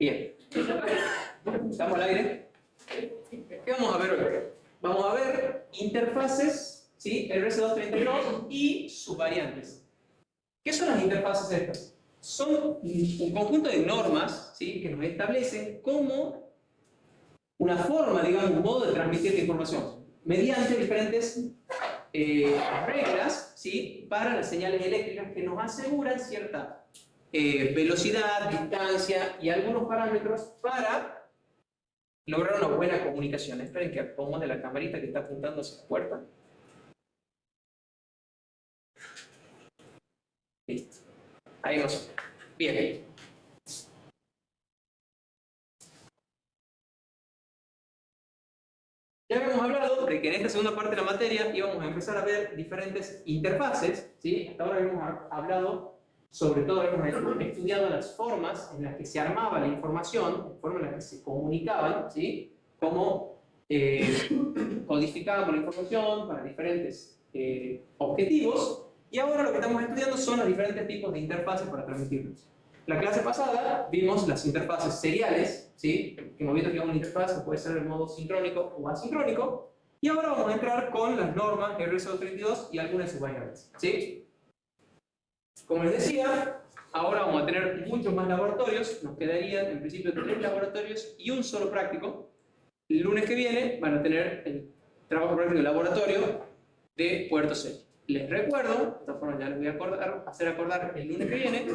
Bien. ¿Estamos al aire? ¿Qué vamos a ver hoy? Vamos a ver interfaces, ¿sí? RS232 y sus variantes. ¿Qué son las interfaces estas? Son un conjunto de normas, ¿sí? Que nos establecen como una forma, digamos, un modo de transmitir la información mediante diferentes reglas, ¿sí? Para las señales eléctricas que nos aseguran cierta velocidad, distancia y algunos parámetros para lograr una buena comunicación. Esperen que acomode la camarita que está apuntando hacia la puerta. Listo. Ahí nos. Bien. Ya habíamos hablado de que en esta segunda parte de la materia íbamos a empezar a ver diferentes interfaces, ¿sí? Hasta ahora habíamos hablado, sobre todo habíamos estudiado las formas en las que se armaba la información, las formas en las que se comunicaban, ¿sí? Cómo codificábamos la información para diferentes objetivos, y ahora lo que estamos estudiando son los diferentes tipos de interfaces para transmitirlos. La clase pasada vimos las interfaces seriales, ¿sí? Que hemos visto que una interfaz puede ser en modo sincrónico o asincrónico, y ahora vamos a entrar con las normas RS232 y algunas de sus variantes, ¿sí? Como les decía, ahora vamos a tener muchos más laboratorios, nos quedarían en principio 3 laboratorios y un solo práctico. El lunes que viene van a tener el trabajo práctico de laboratorio de puerto serie. Les recuerdo, de todas formas ya les voy a hacer acordar el lunes que viene,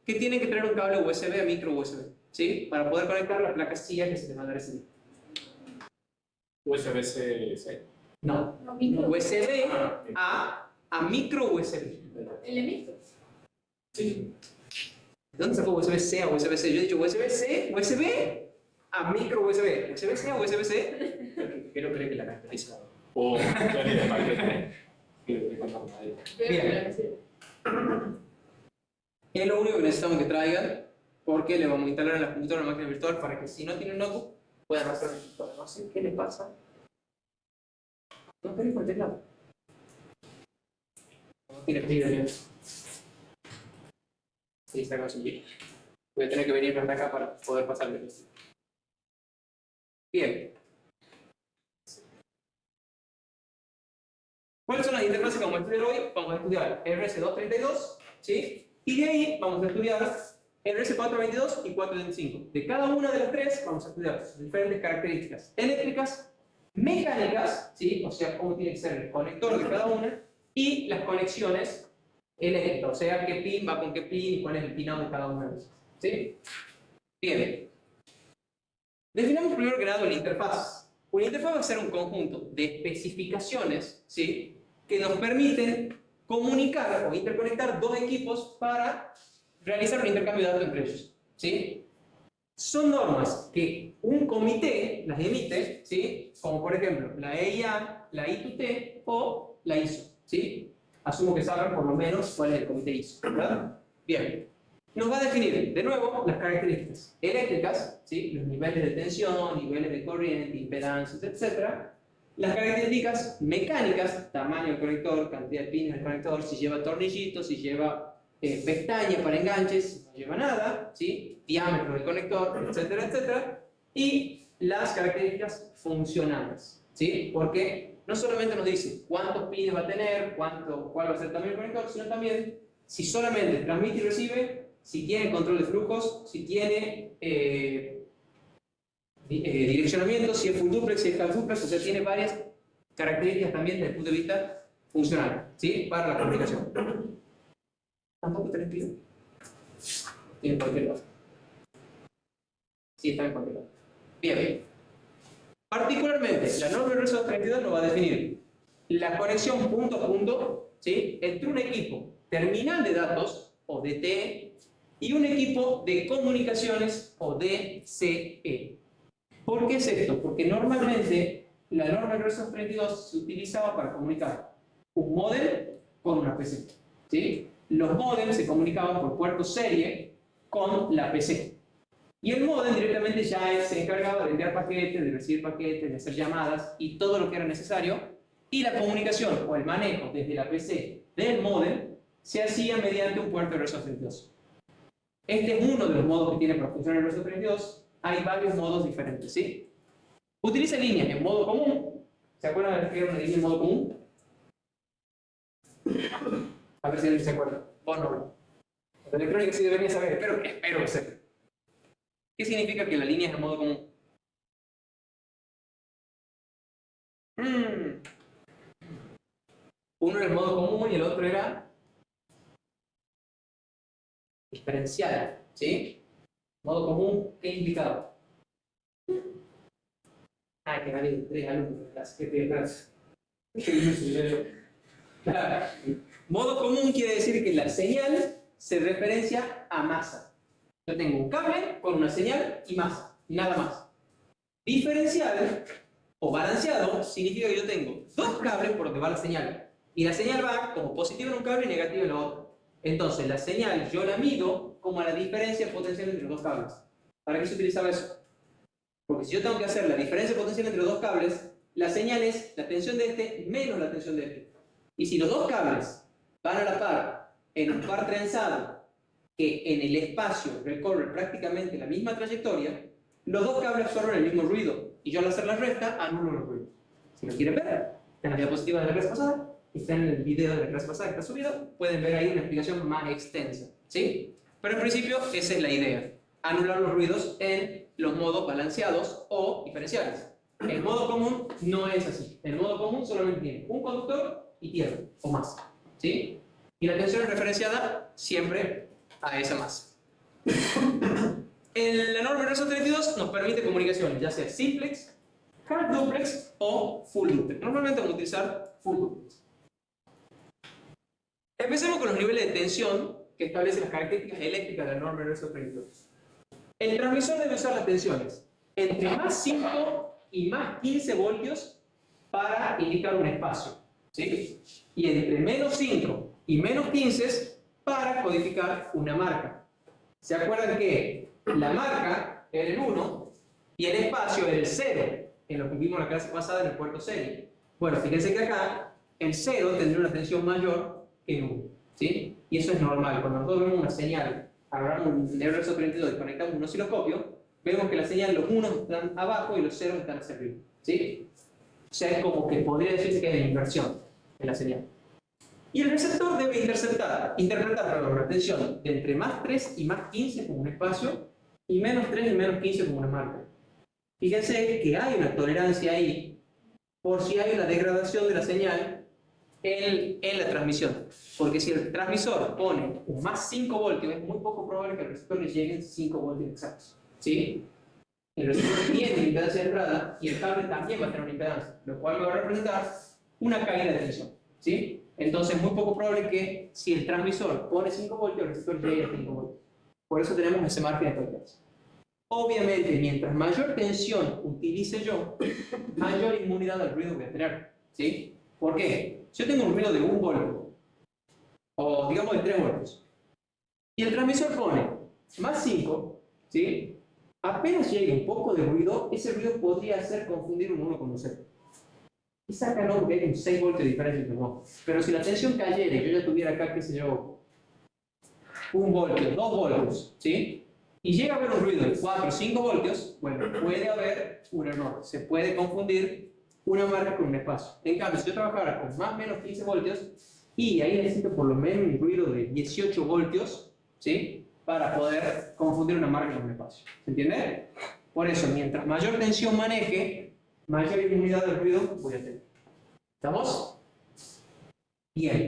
que tienen que traer un cable USB a micro USB, ¿sí? Para poder conectar la placa CIA que se les mandará ese día. USB-C. No, USB a micro USB. ¿El micro? Sí. ¿De dónde sacó USB-C a USB-C? Yo he dicho USB-C, USB a micro USB. USB-C a USB-C. Quiero creer que la caracteriza. O claridad de paquete. Bien. Es lo único que necesitamos que traigan, porque le vamos a instalar en la computadora una máquina virtual para que si no tienen notebook puedan hacer el computador. No sé qué le pasa. No querés por el teclado. No tiene que ir bien. Sí, está consiguiendo. Voy a tener que venir hasta acá para poder pasarle esto. Bien. ¿Cuáles son las interfaces que vamos a estudiar hoy? Vamos a estudiar RS232, ¿sí? Y de ahí vamos a estudiar RS422 y 425. De cada una de las tres vamos a estudiar sus diferentes características eléctricas, mecánicas, ¿sí? O sea, cómo tiene que ser el conector de cada una, y las conexiones eléctricas, o sea, qué pin va con qué pin y cuál es el pinado de cada una de ellas, ¿sí? Bien. Definamos primero que nada una interfaz. Una interfaz va a ser un conjunto de especificaciones, ¿sí? Que nos permiten comunicar o interconectar dos equipos para realizar un intercambio de datos entre ellos, ¿sí? Son normas que un comité las emite, ¿sí? Como por ejemplo la EIA, la I2T o la ISO, ¿sí? Asumo que saben por lo menos cuál es el comité ISO, ¿verdad? Bien. Nos va a definir, de nuevo, las características eléctricas, ¿sí? Los niveles de tensión, niveles de corriente, impedancias, etc. Las características mecánicas, tamaño del conector, cantidad de pines del conector, si lleva tornillitos, si lleva pestañas para enganches, si no lleva nada, ¿sí? Diámetro del conector, etcétera, etcétera. Y las características funcionales, ¿sí? Porque no solamente nos dice cuántos pines va a tener, cuál va a ser el tamaño del conector, sino también si solamente transmite y recibe, si tiene control de flujos, si tiene direccionamiento, si es full duplex, si es half duplex, o sea, tiene varias características también desde el punto de vista funcional, ¿sí? Para la comunicación. Tampoco te les pido. Tiene en cualquier lado. Sí, está en cualquier lado. Bien. Particularmente, la norma RS232 nos va a definir la conexión punto a punto, ¿sí? Entre un equipo terminal de datos, o DTE, y un equipo de comunicaciones, o DCE. ¿Por qué es esto? Porque normalmente la norma RS232 se utilizaba para comunicar un módem con una PC, ¿sí? Los módems se comunicaban por puerto serie con la PC. Y el módem directamente ya se encargaba de enviar paquetes, de recibir paquetes, de hacer llamadas y todo lo que era necesario. Y la comunicación o el manejo desde la PC del módem se hacía mediante un puerto RS232. Este es uno de los modos que tiene para funcionar el RS-232. Hay varios modos diferentes, ¿sí? Utiliza líneas en modo común. ¿Se acuerdan de escribir una línea en modo común? A ver si alguien se acuerda. O no. Los electrónicos sí deberían saber, espero que sepan. ¿Qué significa que la línea es en modo común? Uno era el modo común y el otro era diferencial, ¿sí? Modo común, ¿qué implicaba? Que han habido 3 alumnos de clase, ¿qué te clase? Modo común quiere decir que la señal se referencia a masa. Yo tengo un cable con una señal y masa, nada más. Diferencial o balanceado significa que yo tengo 2 cables por donde va la señal. Y la señal va como positiva en un cable y negativa en el otro. Entonces la señal yo la mido como la diferencia potencial entre los 2 cables. ¿Para qué se utilizaba eso? Porque si yo tengo que hacer la diferencia potencial entre los 2 cables, la señal es la tensión de este menos la tensión de este. Y si los 2 cables van a la par en un par trenzado que en el espacio recorre prácticamente la misma trayectoria, los 2 cables absorben el mismo ruido. Y yo al hacer la resta anulo los ruidos. Si lo quieren ver, está en la diapositiva de la clase pasada, está en el video de la clase pasada que está subido, pueden ver ahí una explicación más extensa, ¿sí? Pero en principio esa es la idea, anular los ruidos en los modos balanceados o diferenciales. El modo común no es así. El modo común solamente tiene un conductor y tierra, o más, ¿sí? Y la tensión es referenciada siempre a esa masa. La norma RS-232 nos permite comunicaciones, ya sea simplex, half duplex o full duplex. Normalmente vamos a utilizar full duplex. Empecemos con los niveles de tensión que establecen las características eléctricas de la norma RS-232. El transmisor debe usar las tensiones entre más 5 y más 15 voltios para indicar un espacio, ¿sí? Y entre menos 5 y menos 15 para codificar una marca. ¿Se acuerdan que la marca era el 1 y el espacio era el 0? En lo que vimos en la clase pasada en el puerto serie. Bueno, fíjense que acá el 0 tendría una tensión mayor que el 1, ¿sí? Y eso es normal. Cuando nosotros vemos una señal, agarramos un RS-232 y conectamos un osciloscopio, vemos que la señal, los 1 están abajo y los 0 están hacia arriba, ¿sí? O sea, es como que podría decirse que hay una inversión en la señal. Y el receptor debe interpretar una tensión de entre más 3 y más 15 como un espacio y menos 3 y menos 15 como una marca. Fíjense que hay una tolerancia ahí por si hay una degradación de la señal en la transmisión. Porque si el transmisor pone un más 5 voltios, es muy poco probable que al receptor le lleguen 5 voltios exactos, ¿sí? El receptor tiene impedancia de entrada y el cable también va a tener una impedancia, lo cual va a representar una caída de tensión, ¿sí? Entonces es muy poco probable que si el transmisor pone 5 voltios, el receptor llegue a 5 voltios. Por eso tenemos ese margen de tolerancia. Obviamente, mientras mayor tensión utilice yo, mayor inmunidad al ruido voy a tener, ¿sí? ¿Por qué? Si yo tengo un ruido de 1 voltio, o digamos de 3 voltios, y el transmisor pone más 5, ¿sí? Apenas llegue un poco de ruido, ese ruido podría hacer confundir un 1 con un 0. Y saca no, porque hay un 6 voltios de diferencia entre los. Pero si la tensión cayera y yo ya tuviera acá, qué sé yo, 1 voltio, 2 voltios, ¿sí? Y llega a haber un ruido de 4 o 5 voltios, bueno, puede haber un error. Se puede confundir una marca con un espacio. En cambio, si yo trabajara con más o menos 15 voltios, y ahí necesito por lo menos un ruido de 18 voltios, ¿sí? Para poder confundir una marca con un espacio. ¿Se entiende? Por eso, mientras mayor tensión maneje, mayor inmunidad del ruido voy a tener. ¿Estamos? Bien.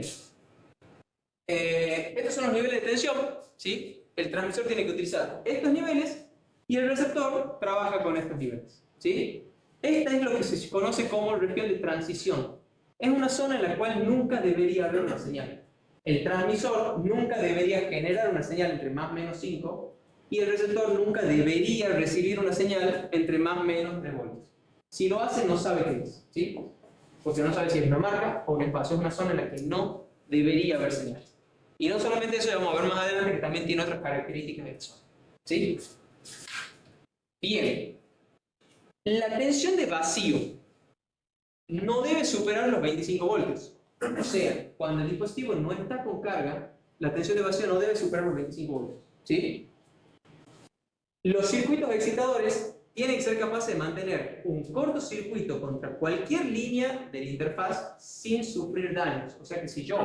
Estos son los niveles de tensión, ¿sí? El transmisor tiene que utilizar estos niveles y el receptor trabaja con estos niveles, ¿sí? Esta es lo que se conoce como región de transición. Es una zona en la cual nunca debería haber una señal. El transmisor nunca debería generar una señal entre más o menos 5 y el receptor nunca debería recibir una señal entre más o menos 3 voltios. Si lo hace, no sabe qué es, ¿sí? Porque no sabe si es una marca o un espacio. Es una zona en la que no debería haber señal. Y no solamente eso, vamos a ver más adelante que también tiene otras características de eso, ¿sí? Bien. La tensión de vacío no debe superar los 25 voltios. O sea, cuando el dispositivo no está con carga, la tensión de vacío no debe superar los 25 voltios, ¿sí? Los circuitos excitadores tienen que ser capaces de mantener un cortocircuito contra cualquier línea de la interfaz sin sufrir daños. O sea que si yo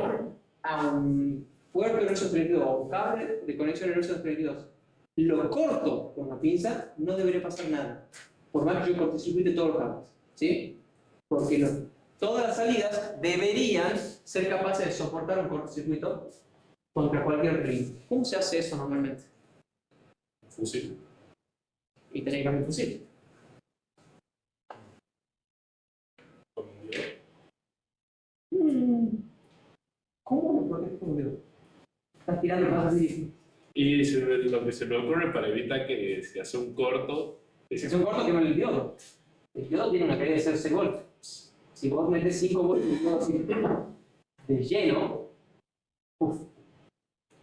a un puerto de RS 32 o un cable de conexión RS 32 lo corto con una pinza, no debería pasar nada. Por más que yo cortocircuite todos los cables. ¿Sí? Porque todas las salidas deberían ser capaces de soportar un cortocircuito contra cualquier línea. ¿Cómo se hace eso normalmente? Fusil. Y tener que cambiar el fusil. Con un diodo. ¿Cómo lo proteges con un dedo? Estás tirando cosas así. Y lo que se me ocurre para evitar que se hace un corto. Si es un corto, quema el diodo. El diodo tiene una caída de 0,6 voltios. Si vos metes 5 voltios de lleno, uff.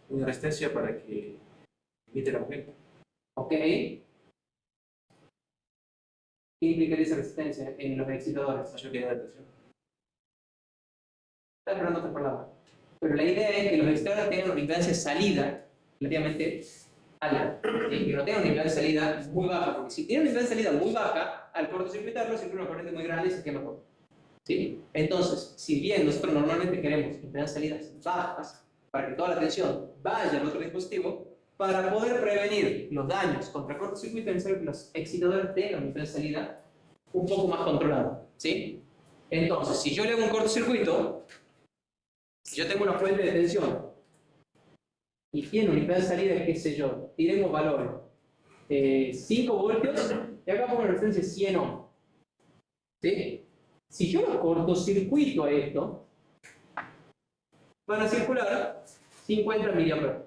Una resistencia para que evite la corriente. Ok. ¿Qué implicaría esa resistencia en los excitadores? Mayor calidad de adaptación. Está esperando otra palabra. Pero la idea es que los excitadores tengan una impedancia de salida relativamente alta. ¿Sí? Que no tengan una impedancia de salida muy baja. Porque si tienen una impedancia de salida muy baja, al cortocircuitarlo circula una corriente muy grande y se quema todo. ¿Sí? Entonces, si bien nosotros normalmente queremos impedancias de salidas bajas para que toda la tensión vaya al otro dispositivo, para poder prevenir los daños contra cortocircuito es necesario que los excitadores tengan una impedancia de salida un poco más controlada. ¿Sí? Entonces, si yo le hago un cortocircuito, si yo tengo una fuente de tensión y tiene una impedancia de salida, qué sé yo, tiremos valores 5 voltios y acá pongo una resistencia de 100 ohms. ¿Sí? Si yo lo cortocircuito a esto, van a circular 50 mA.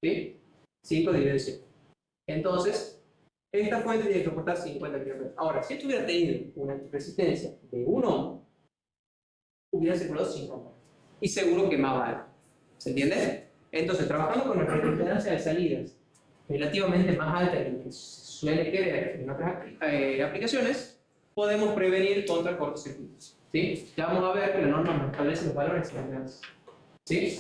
¿Sí? 5 dividido 100. Entonces, esta fuente tiene que soportar 50 mA. Ahora, si esto hubiera tenido una resistencia de 1 ohm, hubiera circulado 5 ohms. Y seguro quemaba algo. ¿Se entiende? Entonces, trabajando con nuestra impedancia de salidas relativamente más alta que lo que suele querer en otras aplicaciones, podemos prevenir contra cortocircuitos. ¿Sí? Ya vamos a ver que la norma nos establece los valores de impedancia. ¿Sí?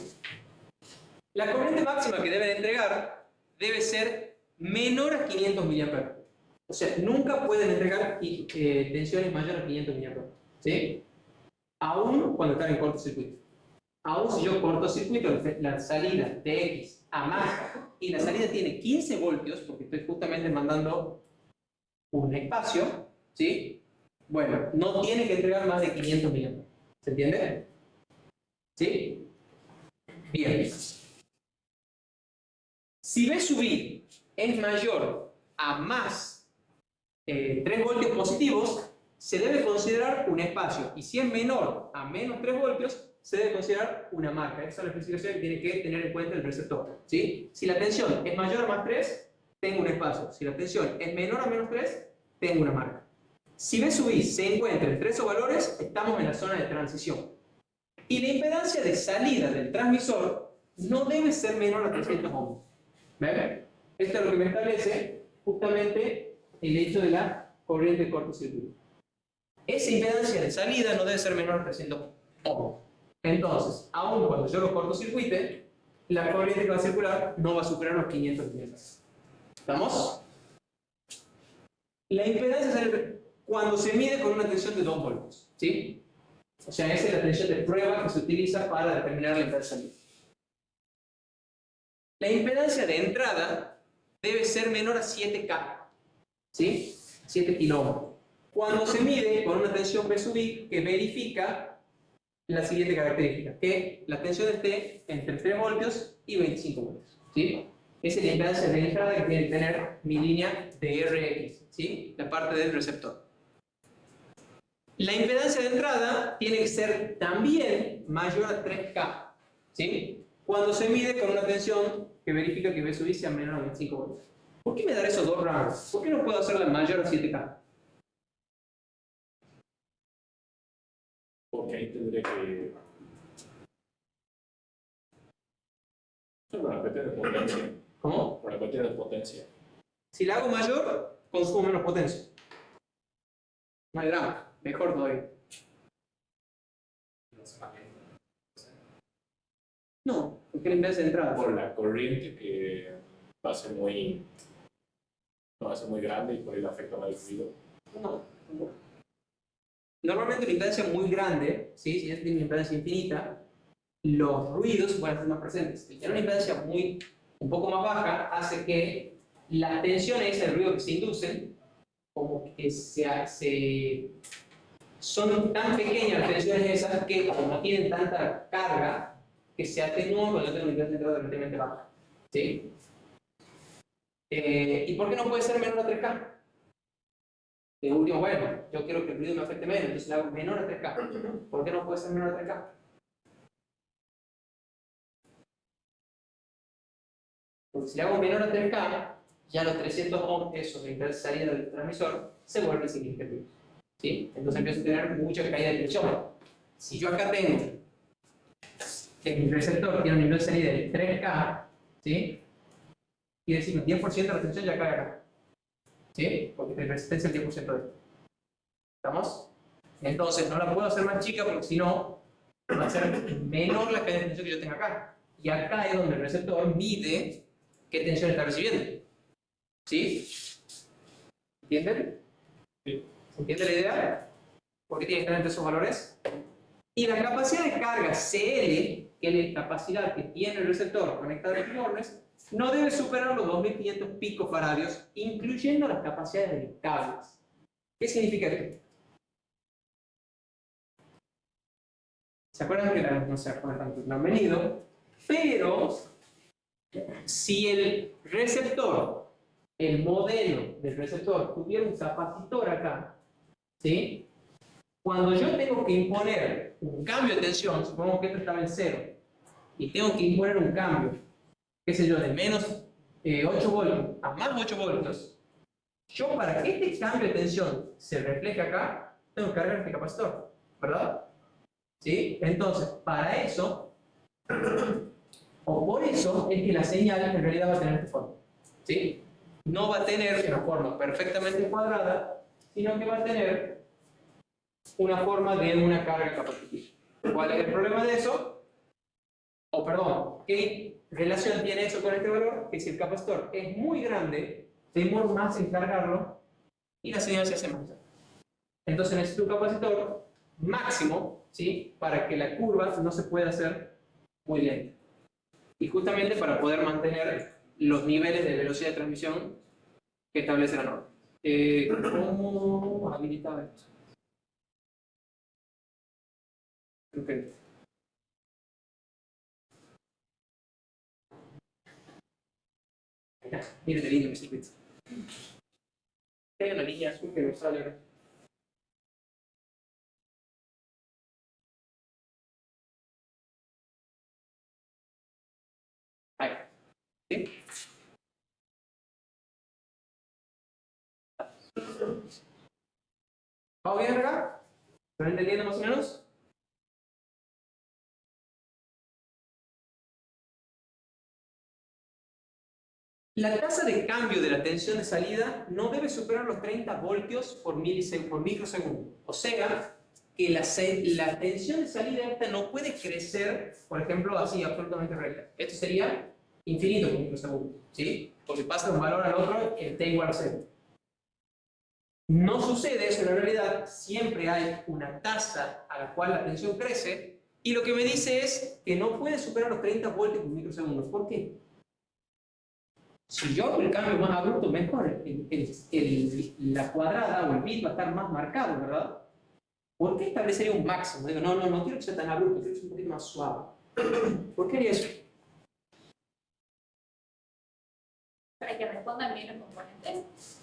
La corriente máxima que deben entregar debe ser menor a 500 mA. O sea, nunca pueden entregar tensiones mayores a 500 mA. ¿Sí? Aún cuando están en cortocircuito. Aún si yo cortocircuito la salida de X a más y la salida tiene 15 voltios, porque estoy justamente mandando un espacio, ¿sí? Bueno, no tiene que entregar más de 500 mA. ¿Se entiende? ¿Sí? Bien. Si B sub I es mayor a más 3 voltios positivos, se debe considerar un espacio. Y si es menor a menos 3 voltios, se debe considerar una marca. Esa es la especificación que tiene que tener en cuenta el receptor. ¿Sí? Si la tensión es mayor a más 3, tengo un espacio. Si la tensión es menor a menos 3, tengo una marca. Si B sub I se encuentra entre esos valores, estamos en la zona de transición. Y la impedancia de salida del transmisor no debe ser menor a 300 ohms. ¿Ven? Esto es lo que me establece justamente el hecho de la corriente de cortocircuito. Esa impedancia de salida no debe ser menor a 300 ohms. Entonces, aun cuando yo lo cortocircuite, la corriente que va a circular no va a superar los 500 mA. ¿Estamos? La impedancia sale cuando se mide con una tensión de 2 voltios. ¿Sí? O sea, esa es la tensión de prueba que se utiliza para determinar la impedancia de salida. La impedancia de entrada debe ser menor a 7K. ¿Sí? 7 kilómetros. Cuando se mide con una tensión B sub I que verifica la siguiente característica, que la tensión esté entre 3 voltios y 25 voltios. ¿Sí? Esa es la impedancia de entrada que tiene que tener mi línea de RX, ¿sí? La parte del receptor. La impedancia de entrada tiene que ser también mayor a 3K, ¿sí? Cuando se mide con una tensión que verifica que B sub I sea menor a 25 voltios. ¿Por qué me dan esos dos rangos? ¿Por qué no puedo hacerla mayor a 7K? Porque ahí tendría que. Por la cuestión de potencia. ¿Cómo? Por la cuestión de potencia. Si la hago mayor, consumo menos potencia. No hay drama, mejor todavía. No, porque la impedancia de entrada. Por la corriente que va a ser muy. No va a ser muy grande y por ahí le afecta más el ruido. No. Normalmente una impedancia muy grande, ¿sí? Si es una impedancia infinita, los ruidos van a ser más presentes. El tener una impedancia un poco más baja hace que las tensiones, el ruido que se inducen, como que son tan pequeñas las tensiones esas que como no tienen tanta carga, que se atenúan cuando tienen una impedancia relativamente baja. ¿Sí? ¿Y por qué no puede ser menor a 3K? De último, bueno, yo quiero que el ruido me afecte menos, entonces le hago menor a 3K. ¿Por qué no puede ser menor a 3K? Porque si le hago menor a 3K, ya los 300 ohms, esos de la salida del transmisor, se vuelven significativos. ¿Sí? Entonces empiezo a tener mucha caída de tensión. Si yo acá tengo que mi receptor tiene un nivel de salida de 3K, ¿sí? Quiere decir que 10% de la tensión ya cae acá. ¿Sí? Porque tiene resistencia al 10% de esto. ¿Estamos? Entonces no la puedo hacer más chica porque si no, va a ser menor la caída de tensión que yo tenga acá. Y acá es donde el receptor mide qué tensión está recibiendo. ¿Sí? ¿Entienden? Sí. ¿Entiende la idea? ¿Por qué tiene que estar entre esos valores? Y la capacidad de carga CL, que es la capacidad que tiene el receptor conectado a los bornes, no debe superar los 2500 picofaradios, incluyendo las capacidades de los cables. ¿Qué significa esto? ¿Se acuerdan que no se acuerdan tanto, no han venido? Pero si el receptor, el modelo del receptor, tuviera un capacitor acá, ¿sí? Cuando yo tengo que imponer un cambio de tensión, supongo que esto estaba en 0, y tengo que imponer un cambio, qué sé yo, de menos 8 voltios a más 8 voltios, yo para que este cambio de tensión se refleje acá, tengo que cargar este capacitor, ¿verdad? ¿Sí? Entonces, para eso, o por eso, es que la señal en realidad va a tener esta forma. ¿Sí? No va a tener una forma perfectamente cuadrada, sino que va a tener una forma de una carga capacitiva. ¿Cuál es el problema de eso? O perdón, ¿qué relación tiene eso con este valor? Que si el capacitor es muy grande, demoro más en cargarlo y la señal se hace más alta. Entonces necesito un capacitor máximo, ¿sí? Para que la curva no se pueda hacer muy lenta. Y justamente para poder mantener los niveles de velocidad de transmisión que establece la norma. ¿Cómo habilitaba esto? Okay. Miren el línea circuito. Hay una línea azul que no sale. Ahí. ¿Sí? ¿Vamos bien acá? ¿Están entendiendo más o menos? La tasa de cambio de la tensión de salida no debe superar los 30 voltios por microsegundo. O sea, que la tensión de salida esta no puede crecer, por ejemplo, así, absolutamente recta. Esto sería infinito por microsegundo, ¿sí? Porque pasa de un valor al otro en t igual a 0. No sucede eso en la realidad, siempre hay una tasa a la cual la tensión crece, y lo que me dice es que no puede superar los 30 voltios por microsegundo. ¿Por qué? Si yo hago el cambio más abrupto, mejor la cuadrada o el bit va a estar más marcado, ¿verdad? ¿Por qué establecería un máximo? Digo, no quiero que sea tan abrupto, quiero que sea un poquito más suave. ¿Por qué haría eso? Para que respondan bien los componentes.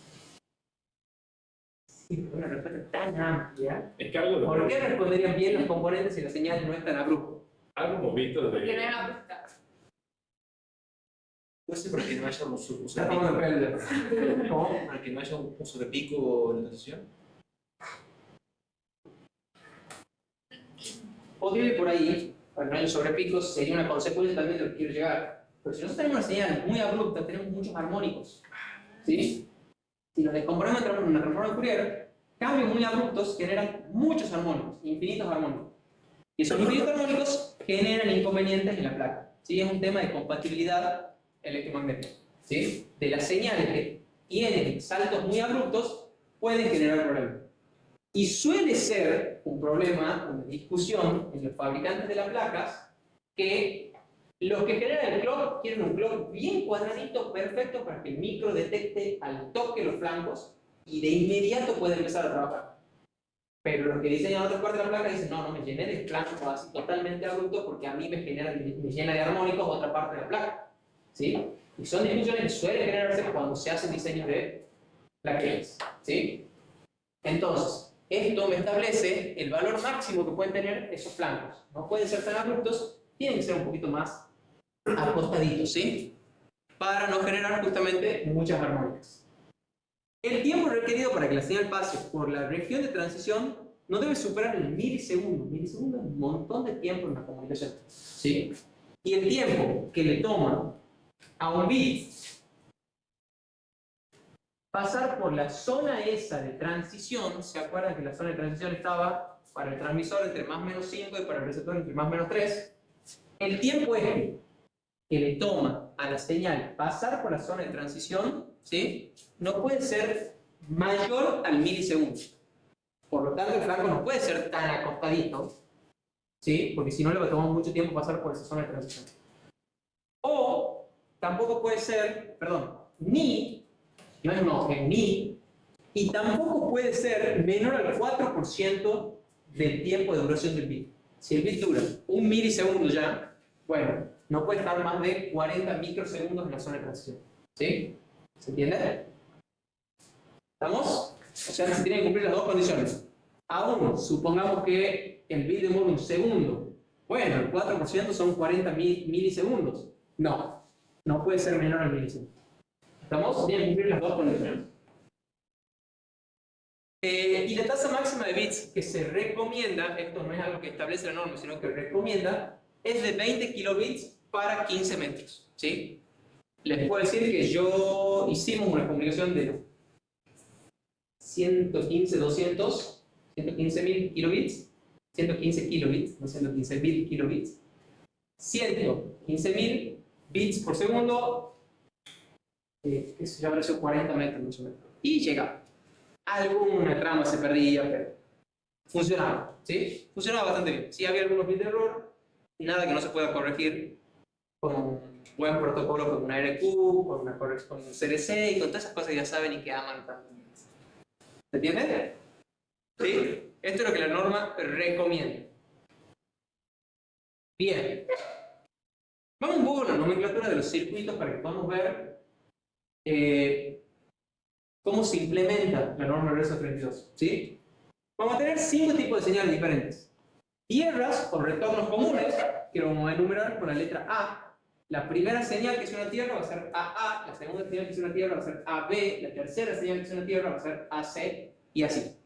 Sí, pero una respuesta tan amplia. Es que algo ¿Por qué responderían bien los componentes si la señal no es tan abrupta? algo hemos visto Porque no de... es abrupta. Puede ser para que no haya un uso de Está tomando pico. el ¿Cómo? Para que no haya un uso de pico en la sesión. Podría ir por ahí, para no haya sobrepicos, sería una consecuencia también de lo que quiero llegar. Pero si nosotros tenemos una señal muy abrupta, tenemos muchos armónicos. ¿Sí? Si nos descomponemos en una transformación de Fourier, cambios muy abruptos generan muchos armónicos, infinitos armónicos. Y esos infinitos armónicos generan inconvenientes en la placa. ¿Sí? Es un tema de compatibilidad electromagnética. ¿Sí? De las señales que tienen saltos muy abruptos, pueden generar problemas. Y suele ser un problema, una discusión en los fabricantes de las placas, que los que generan el clock quieren un clock bien cuadradito, perfecto, para que el micro detecte al toque los flancos y de inmediato puede empezar a trabajar. Pero los que diseñan otra parte de la placa dicen, no, me llené de flancos así totalmente abruptos porque a mí me llena de armónicos otra parte de la placa. ¿Sí? Y son discusiones que suelen generarse cuando se hacen diseños de plaquetas. ¿Sí? Entonces, esto me establece el valor máximo que pueden tener esos flancos. No pueden ser tan abruptos, tienen que ser un poquito más acostaditos, ¿sí? Para no generar justamente muchas armónicas. El tiempo requerido para que la señal pase por la región de transición no debe superar el milisegundo. Milisegundo es un montón de tiempo en la comunicación, ¿sí? Y el tiempo que le toma a un bit pasar por la zona esa de transición, ¿se acuerdan que la zona de transición estaba para el transmisor entre más menos 5 y para el receptor entre más menos 3? El tiempo este que le toma a la señal pasar por la zona de transición, ¿sí? No puede ser mayor al milisegundo. Por lo tanto, el flanco no puede ser tan acostadito, ¿sí? Porque si no le va a tomar mucho tiempo pasar por esa zona de transición. O tampoco puede ser, perdón, ni, no es no, es ni, y tampoco puede ser menor al 4% del tiempo de duración del bit. Si el bit dura un milisegundo ya, bueno, no puede estar más de 40 microsegundos en la zona de transición. ¿Sí? ¿Se entiende? ¿Estamos? O sea, se tienen que cumplir las dos condiciones. Aún, supongamos que el bit demora un segundo. Bueno, el 4% son 40 milisegundos. No, no puede ser menor al milisegundo. ¿Estamos? Tienen que cumplir las dos condiciones. Y la tasa máxima de bits que se recomienda, esto no es algo que establece la norma, sino que recomienda, es de 20 kilobits para 15 metros. ¿Sí? Les puedo decir que hicimos una comunicación de 115.000 kilobits, 115 kilobits, no 115.000 kilobits, 115.000 bits por segundo, eso ya habrá sido 40 metros más o menos. Y llegaba. Alguna trama se perdía, pero funcionaba, ¿sí? Funcionaba bastante bien. Sí había algunos bits de error, nada que no se pueda corregir con un buen protocolo, con una RQ, con un CRC y con todas esas cosas que ya saben y que aman también. ¿Se entiende? ¿Sí? Esto es lo que la norma recomienda. Bien. Vamos un poco a la nomenclatura de los circuitos para que podamos ver cómo se implementa la norma RS-32. ¿Sí? Vamos a tener 5 tipos de señales diferentes. Tierras o retornos comunes, que lo vamos a enumerar con la letra A. La primera señal que es una tierra va a ser AA, la segunda señal que es una tierra va a ser AB, la tercera señal que es una tierra va a ser AC, y así.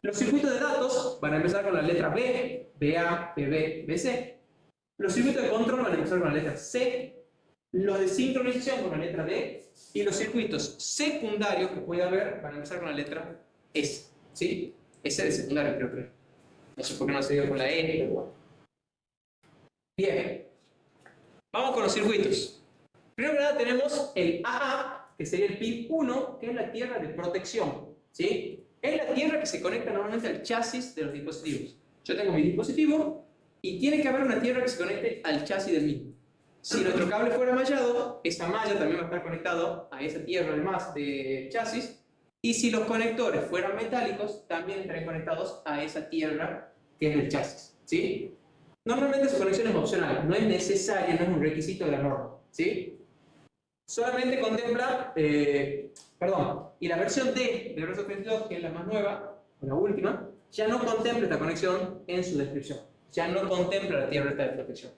Los circuitos de datos van a empezar con la letra B, BA, BB, BC. Los circuitos de control van a empezar con la letra C, los de sincronización con la letra D, y los circuitos secundarios que puede haber van a empezar con la letra S. ¿Sí? S de secundario, creo que. No sé por qué no se dio con la E, pero bueno. Bien. Vamos con los circuitos. Primero que nada tenemos el AA, que sería el pin 1, que es la tierra de protección. ¿Sí? Es la tierra que se conecta normalmente al chasis de los dispositivos. Yo tengo mi dispositivo y tiene que haber una tierra que se conecte al chasis del mismo. Si nuestro cable fuera mallado, esa malla también va a estar conectado a esa tierra además de chasis. Y si los conectores fueran metálicos, también estarían conectados a esa tierra que es el chasis. ¿Sí? Normalmente su conexión es opcional, no es necesaria, no es un requisito de la norma. ¿Sí? Solamente contempla, y la versión D de RS-32, que es la más nueva, o la última, ya no contempla esta conexión en su descripción. Ya no contempla la tierra de protección.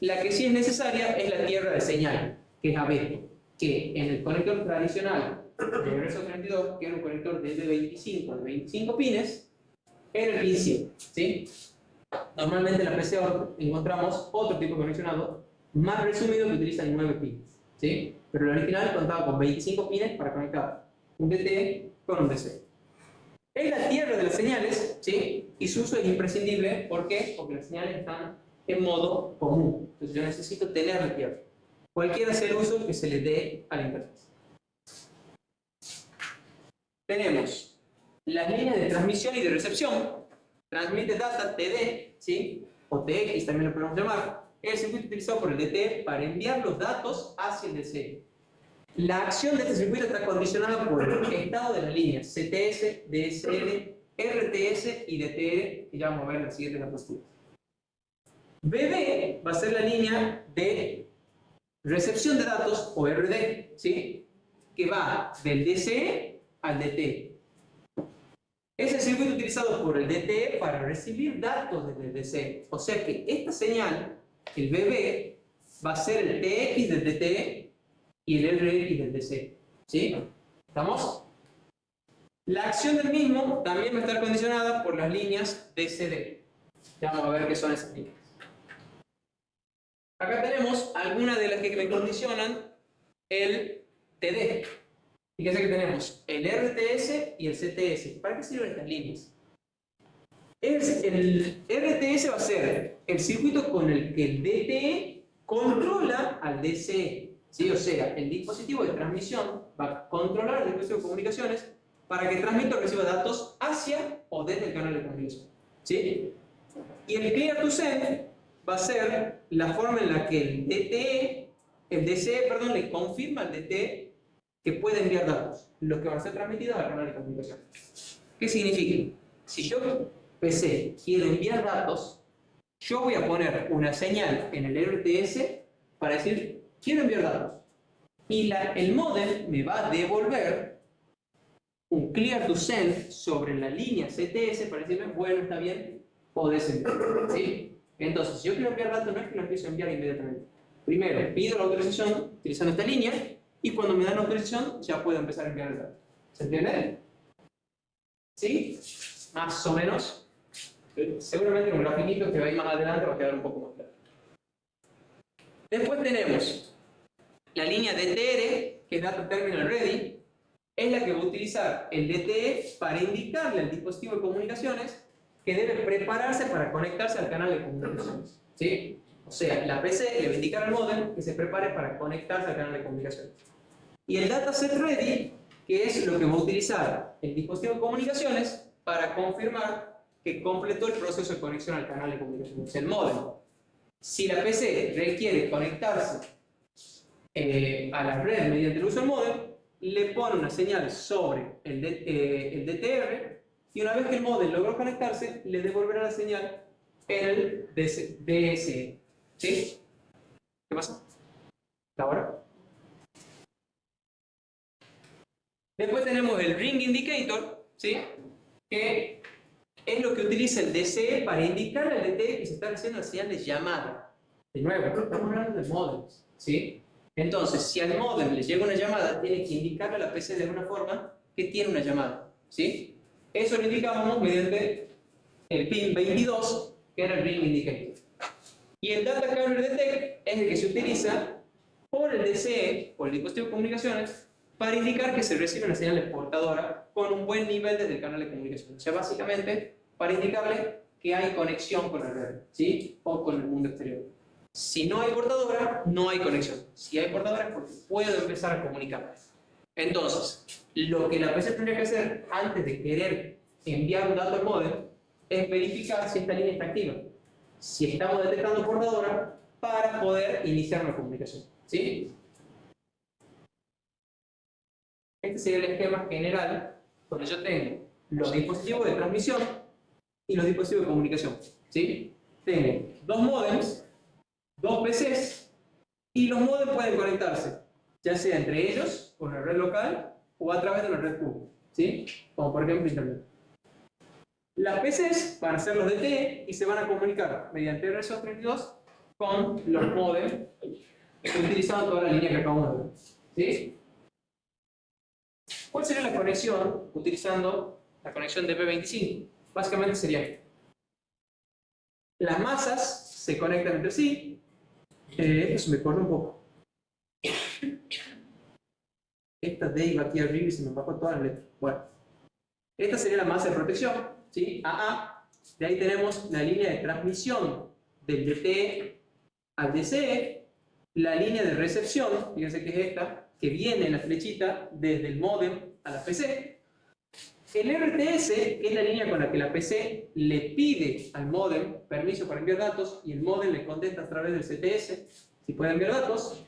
La que sí es necesaria es la tierra de señal, que es AB, que en el conector tradicional de RS-32, que era un conector de 25 pines, era el pin 100. ¿Sí? Normalmente en la PCO encontramos otro tipo de conexionado más resumido que utilizan 9 pines. ¿Sí? Pero el original contaba con 25 pines para conectar un DT con un DC. Es la tierra de las señales, ¿sí? Y su uso es imprescindible. ¿Por qué? Porque las señales están en modo común. Entonces yo necesito tener la tierra. Cualquiera sea el uso que se le dé a la interfaz. tenemos las líneas de transmisión y de recepción. Transmite data, TD, ¿sí? O TX también lo podemos llamar. Es el circuito utilizado por el DT para enviar los datos hacia el DC. La acción de este circuito está condicionada por el estado de las líneas CTS, DSL, RTS y DTR, que ya vamos a ver en las siguientes diapositivas. BB va a ser la línea de recepción de datos, o RD, ¿sí? Que va del DCE al DT. Es el circuito utilizado por el DTE para recibir datos desde el DC. O sea que esta señal, el BB, va a ser el TX del DTE y el RX del DC. ¿Sí? ¿Estamos? La acción del mismo también va a estar condicionada por las líneas DCD. Ya vamos a ver qué son esas líneas. Acá tenemos algunas de las que me condicionan el TD. Fíjense que tenemos el RTS y el CTS. ¿Para qué sirven estas líneas? El RTS va a ser el circuito con el que el DTE controla al DCE. ¿Sí? O sea, el dispositivo de transmisión va a controlar el dispositivo de comunicaciones para que transmita o reciba datos hacia o desde el canal de comunicación. ¿Sí? Y el Clear to Send va a ser la forma en la que el DCE, le confirma al DTE que puede enviar datos, los que van a ser transmitidos al canal de comunicación. ¿Qué significa? Si yo, PC, quiero enviar datos, yo voy a poner una señal en el RTS para decir, quiero enviar datos. Y el modem me va a devolver un clear to send sobre la línea CTS para decirme, bueno, está bien, podés enviar. ¿Sí? Entonces, si yo quiero enviar datos, no es que lo empiezo a enviar inmediatamente. Primero, pido la autorización utilizando esta línea, y cuando me dan la autorización, ya puedo empezar a enviar el dato. ¿Se entiende? ¿Sí? Más o menos. Seguramente en un grafiquito que va ahí más adelante va a quedar un poco más claro. Después tenemos la línea DTR, que es Data Terminal Ready, es la que va a utilizar el DTE para indicarle al dispositivo de comunicaciones que debe prepararse para conectarse al canal de comunicaciones. ¿Sí? O sea, la PC le va a indicar al modem que se prepare para conectarse al canal de comunicaciones. Y el Dataset Ready, que es lo que va a utilizar el dispositivo de comunicaciones para confirmar que completó el proceso de conexión al canal de comunicaciones, el modem. Si la PC requiere conectarse a la red mediante el uso del modem, le pone una señal sobre el DTR, y una vez que el modem logró conectarse, le devolverá la señal en el DSE. ¿Sí? ¿Qué pasa? ¿Ahora? Después tenemos el Ring Indicator, ¿sí? Que es lo que utiliza el DCE para indicarle al DTE que se está haciendo la señal de llamada. De nuevo, estamos hablando de modems, ¿sí? Entonces, si al modem le llega una llamada, tiene que indicarle a la PC de alguna forma que tiene una llamada, ¿sí? Eso lo indicamos mediante el pin 22, que era el Ring Indicator. Y el Data Carrier Detect es el que se utiliza por el DCE, por el dispositivo de comunicaciones, para indicar que se recibe una señal exportadora con un buen nivel desde el canal de comunicación. O sea, básicamente, para indicarle que hay conexión con la red, ¿sí? O con el mundo exterior. Si no hay portadora, no hay conexión. Si hay portadora, es porque puedo empezar a comunicarme. Entonces, lo que la PC tendría que hacer antes de querer enviar un dato al modem es verificar si esta línea está activa. Si estamos detectando portadora, para poder iniciar una comunicación. ¿Sí? Este sería el esquema general donde yo tengo los dispositivos de transmisión y los dispositivos de comunicación. ¿Sí? Tengo dos modems, dos PCs, y los modems pueden conectarse, ya sea entre ellos, con la red local, o a través de una red pública. ¿Sí? Como por ejemplo Internet. Las PCs van a ser los DTE y se van a comunicar mediante RS-232 con los modems utilizando toda la línea que acabamos de ver. ¿Sí? ¿Cuál sería la conexión utilizando la conexión de P25? Básicamente sería esto. Las masas se conectan entre sí. Esto se me corre un poco. Esta D iba aquí arriba y se me bajó todas las letras. Bueno, esta sería la masa de protección, ¿sí? AA. De ahí tenemos la línea de transmisión del DTE al DCE, la línea de recepción, fíjense que es esta, que viene en la flechita desde el modem a la PC, El RTS, que es la línea con la que la PC le pide al módem permiso para enviar datos y el módem le contesta a través del CTS si puede enviar datos.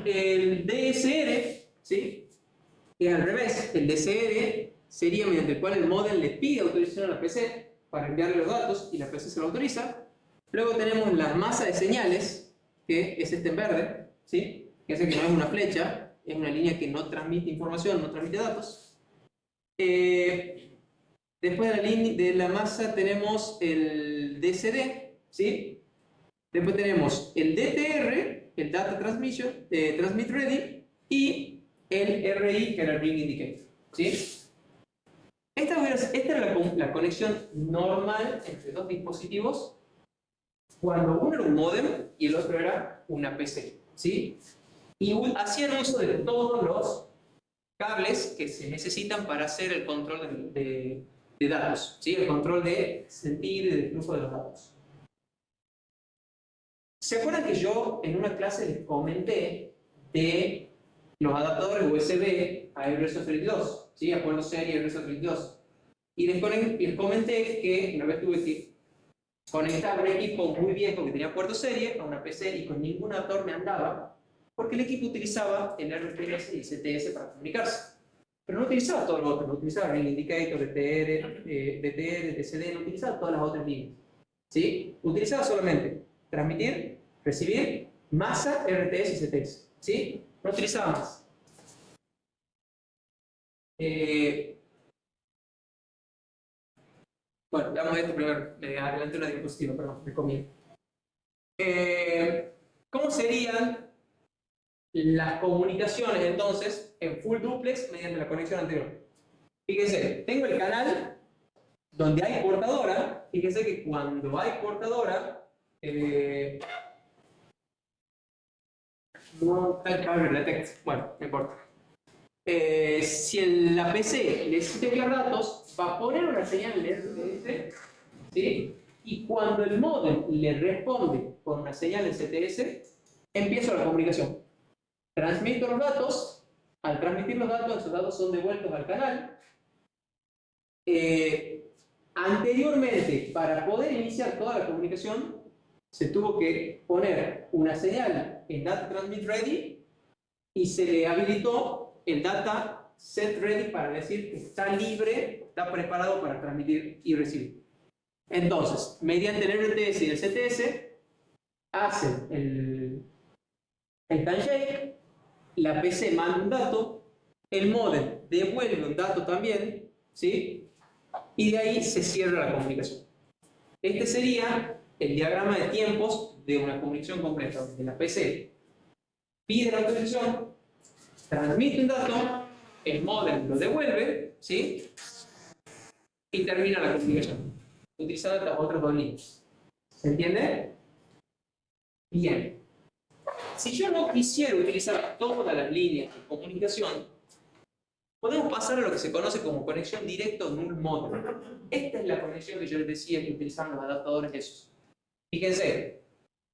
El DSR, ¿sí? Que es al revés. El DSR sería mediante el cual el módem le pide autorización a la PC para enviarle los datos y la PC se lo autoriza. Luego tenemos la masa de señales, que es este en verde, ¿sí? Que hace que no es una flecha, es una línea que no transmite información, no transmite datos. Después de la masa tenemos el DCD, ¿sí? Después tenemos el DTR, el Data Transmission, Transmit Ready, y el RI, que era el Ring Indicator, ¿sí? Esta era la conexión normal entre dos dispositivos cuando uno era un módem y el otro era una PC, ¿sí? Y hacían uso de todos los cables que se necesitan para hacer el control de datos, ¿sí? El control de sentir y de flujo de los datos. ¿Se acuerdan que yo en una clase les comenté de los adaptadores USB a RS-232, ¿sí? A puerto serie RS-232? Y les comenté que una vez tuve que conectar un equipo muy viejo que tenía puerto serie a una PC y con ningún adaptador me andaba, porque el equipo utilizaba el RTS y el CTS para comunicarse. Pero no utilizaba todo lo otro, no utilizaba el indicator, DTR, DCD, no utilizaba todas las otras líneas, ¿sí? Utilizaba solamente transmitir, recibir, masa, RTS y CTS, ¿sí? No utilizaba más. Bueno, veamos esto primero. Adelante una diapositiva, perdón, me comí. ¿Cómo serían las comunicaciones entonces en full duplex mediante la conexión anterior? Fíjense, tengo el canal donde hay portadora. Fíjense que cuando hay portadora, no está el cable detect. Bueno, no importa. Si la PC necesita enviar datos, va a poner una señal en RTS, ¿sí? Y cuando el módem le responde con una señal en CTS, empieza la comunicación. Transmito los datos. Al transmitir los datos, esos datos son devueltos al canal. Anteriormente, para poder iniciar toda la comunicación, se tuvo que poner una señal en Data Transmit Ready y se le habilitó el Data Set Ready para decir que está libre, está preparado para transmitir y recibir. Entonces, mediante el RTS y el CTS, hacen el handshake, la PC manda un dato, el módem devuelve un dato también, ¿sí? Y de ahí se cierra la comunicación. Este sería el diagrama de tiempos de una comunicación completa, donde la PC pide la autorización, transmite un dato, el módem lo devuelve, ¿sí? Y termina la comunicación, utilizando las otras dos líneas. ¿Se entiende? Bien. Si yo no quisiera utilizar todas las líneas de comunicación, podemos pasar a lo que se conoce como conexión directa o null model. Esta es la conexión que yo les decía que utilizaban los adaptadores esos. Fíjense,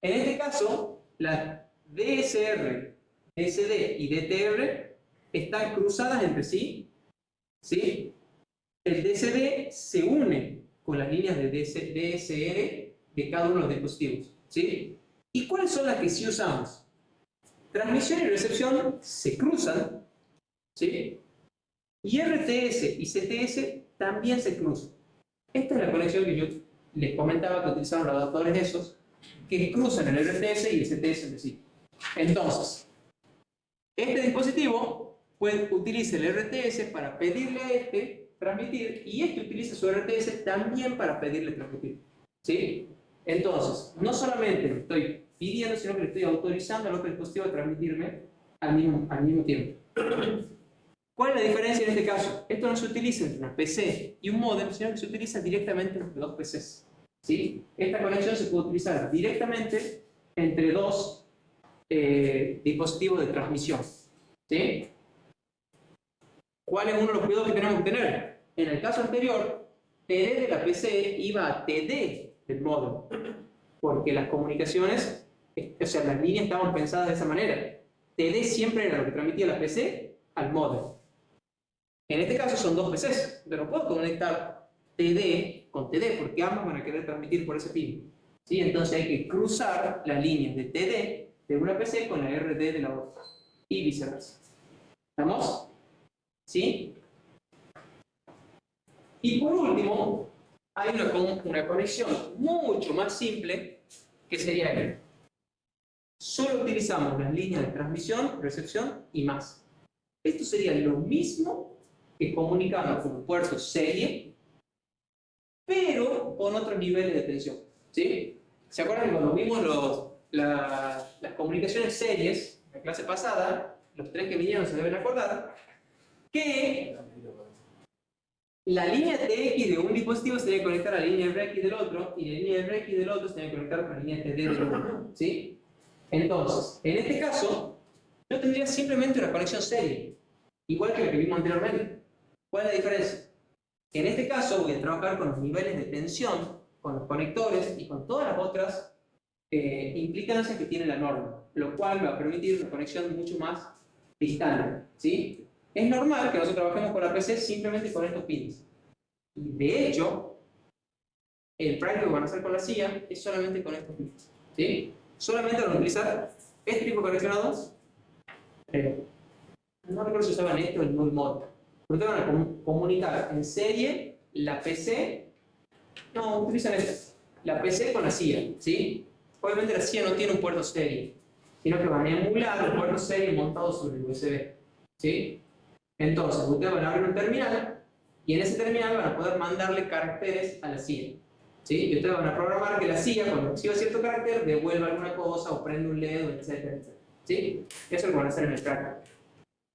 en este caso, la DSR, DSD y DTR están cruzadas entre sí, ¿sí? El DSD se une con las líneas de DSR de cada uno de los dispositivos, ¿sí? ¿Y cuáles son las que sí usamos? Transmisión y recepción se cruzan, ¿sí? Y RTS y CTS también se cruzan. Esta es la conexión que yo les comentaba que utilizaron los adaptadores esos, que cruzan el RTS y el CTS entre sí. Entonces, este dispositivo utiliza el RTS para pedirle a este transmitir, y este utiliza su RTS también para pedirle transmitir, ¿sí? Entonces, no solamente le estoy pidiendo, sino que le estoy autorizando al otro dispositivo a transmitirme al mismo tiempo. ¿Cuál es la diferencia en este caso? Esto no se utiliza entre una PC y un módem, sino que se utiliza directamente entre dos PCs, ¿sí? Esta conexión se puede utilizar directamente entre dos dispositivos de transmisión, ¿sí? ¿Cuál es uno de los cuidados que tenemos que tener? En el caso anterior, TD de la PC iba a TD del módem, porque las comunicaciones, o sea, las líneas estaban pensadas de esa manera. TD siempre era lo que transmitía la PC al módem. En este caso son dos PCs, pero no puedo conectar TD con TD porque ambos van a querer transmitir por ese pin. ¿Sí? Entonces hay que cruzar las líneas de TD de una PC con la RD de la otra y viceversa. ¿Estamos? ¿Sí? Y por último, hay una conexión mucho más simple que sería que solo utilizamos las líneas de transmisión, recepción y más. Esto sería lo mismo que comunicamos con puertos serie, pero con otros niveles de tensión. ¿Sí? ¿Se acuerdan que cuando vimos las comunicaciones series en la clase pasada, los tres que vinieron se deben acordar, que la línea TX de un dispositivo se debe conectar a la línea RX del otro, y la línea RX del otro se debe conectar con la línea TD del otro. ¿Sí? Entonces, en este caso, yo tendría simplemente una conexión serie, igual que la que vimos anteriormente. ¿Cuál es la diferencia? En este caso voy a trabajar con los niveles de tensión, con los conectores y con todas las otras implicancias que tiene la norma, lo cual me va a permitir una conexión mucho más distante. ¿Sí? Es normal que nosotros trabajemos con la PC simplemente con estos pins. Y de hecho, el práctico que van a hacer con la CIA es solamente con estos pins. ¿Sí? Solamente van a utilizar este tipo de conexionados. No recuerdo si usaban esto o el null mod. Pero van a comunicar en serie la PC. No, utilizan esto. La PC con la CIA. ¿Sí? Obviamente la CIA no tiene un puerto serie, sino que van a emular un puerto serie montado sobre el USB. ¿Sí? Entonces, ustedes van a abrir un terminal y en ese terminal van a poder mandarle caracteres a la CIA. ¿Sí? Y ustedes van a programar que la CIA, cuando reciba cierto carácter, devuelva alguna cosa o prende un LED, etcétera, etcétera. ¿Sí? Eso es lo que van a hacer en el tracker.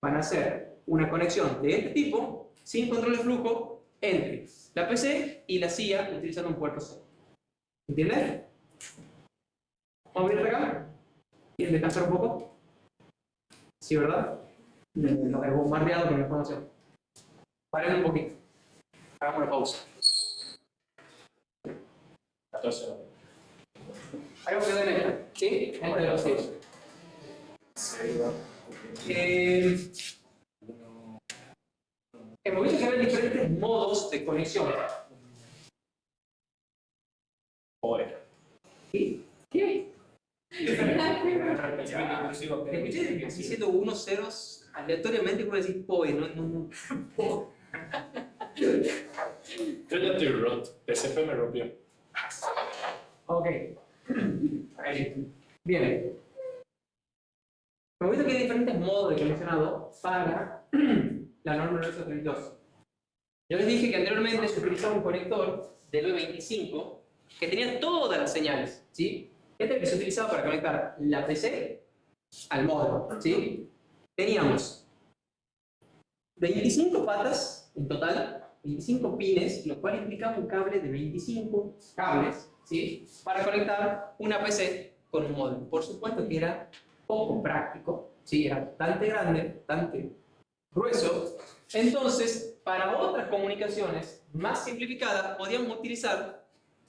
Van a hacer una conexión de este tipo, sin control de flujo, entre la PC y la CIA utilizando un puerto C. ¿Entiendes? ¿Vamos a abrir acá? ¿Quieren descansar un poco? ¿Sí, verdad? Lo he bombardeado con información. Paremos un poquito. Hagamos una pausa. 14 horas. Algo quedó en esta, ¿sí? Entre los dos. Hemos visto que hay diferentes modos de conexión. Joder. ¿Qué? ¿Qué? Escuché diciendo unos ceros aleatoriamente por decir POE, no. Yo ya estoy roto. PCP me rompió. Ok. Bien. Hemos visto que hay diferentes modos de conexionado para la norma 932. Yo les dije que anteriormente se utilizaba un conector del E25 que tenía todas las señales, ¿sí? Este es el que se utilizaba para conectar la PC al módem, ¿sí? Teníamos 25 patas en total, 25 pines, lo cual implicaba un cable de 25 cables, ¿sí? Para conectar una PC con un módem. Por supuesto que era poco práctico, ¿sí? Era bastante grande, bastante grueso. Entonces, para otras comunicaciones más simplificadas, podíamos utilizar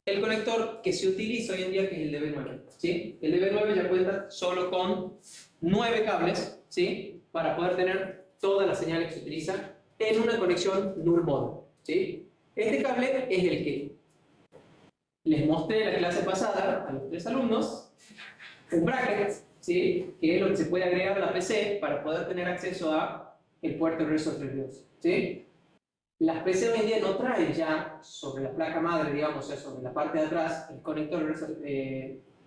el conector que se utiliza hoy en día, que es el DB9. ¿Sí? El DB9 ya cuenta solo con 9 cables, ¿sí? Para poder tener todas las señales que se utilizan en una conexión null modem, ¿sí? Este cable es el que les mostré en la clase pasada a los 3 alumnos, un bracket, ¿sí? Que es lo que se puede agregar a la PC para poder tener acceso a el puerto RS232, ¿sí? Las PC hoy en día no traen ya sobre la placa madre, digamos, o sea, sobre la parte de atrás, el conector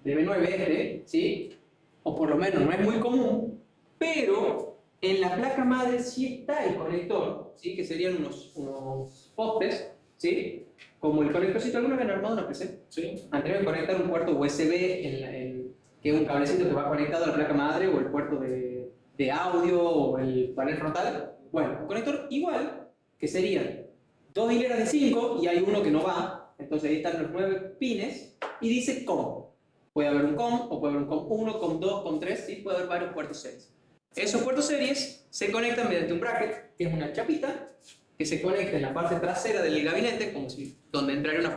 DB9 este, ¿sí? O por lo menos no es muy común, pero en la placa madre sí está el conector, ¿sí? Que serían unos postes, ¿sí? Como el conectorcito alguna vez han armado una PC. ¿Sí? Antes de conectar un puerto USB, que es un cablecito que va conectado a la placa madre, o el puerto de audio, o el panel frontal. Bueno, un conector igual, que serían 2 hileras de 5 y hay uno que no va, entonces ahí están los 9 pines y dice COM. Puede haber un COM, o puede haber un COM 1, COM 2, COM 3, ¿sí? Puede haber varios puertos series. Esos puertos series se conectan mediante un bracket, que es una chapita, que se conecta en la parte trasera del gabinete, como si, donde entraría una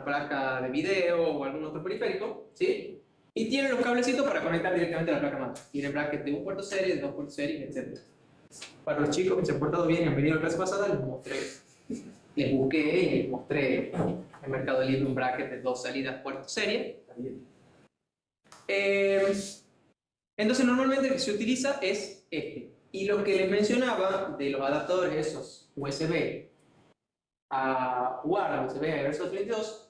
placa de video o algún otro periférico, ¿sí? Y tiene los cablecitos para conectar directamente a la placa madre. Tiene bracket de un puerto serie, de 2 puertos series, etc. Para los chicos que se han portado bien y han venido a la clase pasada, les busqué y les mostré en Mercado Libre un bracket de 2 salidas puerto serie. Entonces normalmente el que se utiliza es este. Y lo que les mencionaba de los adaptadores esos USB a UART, USB a RS232,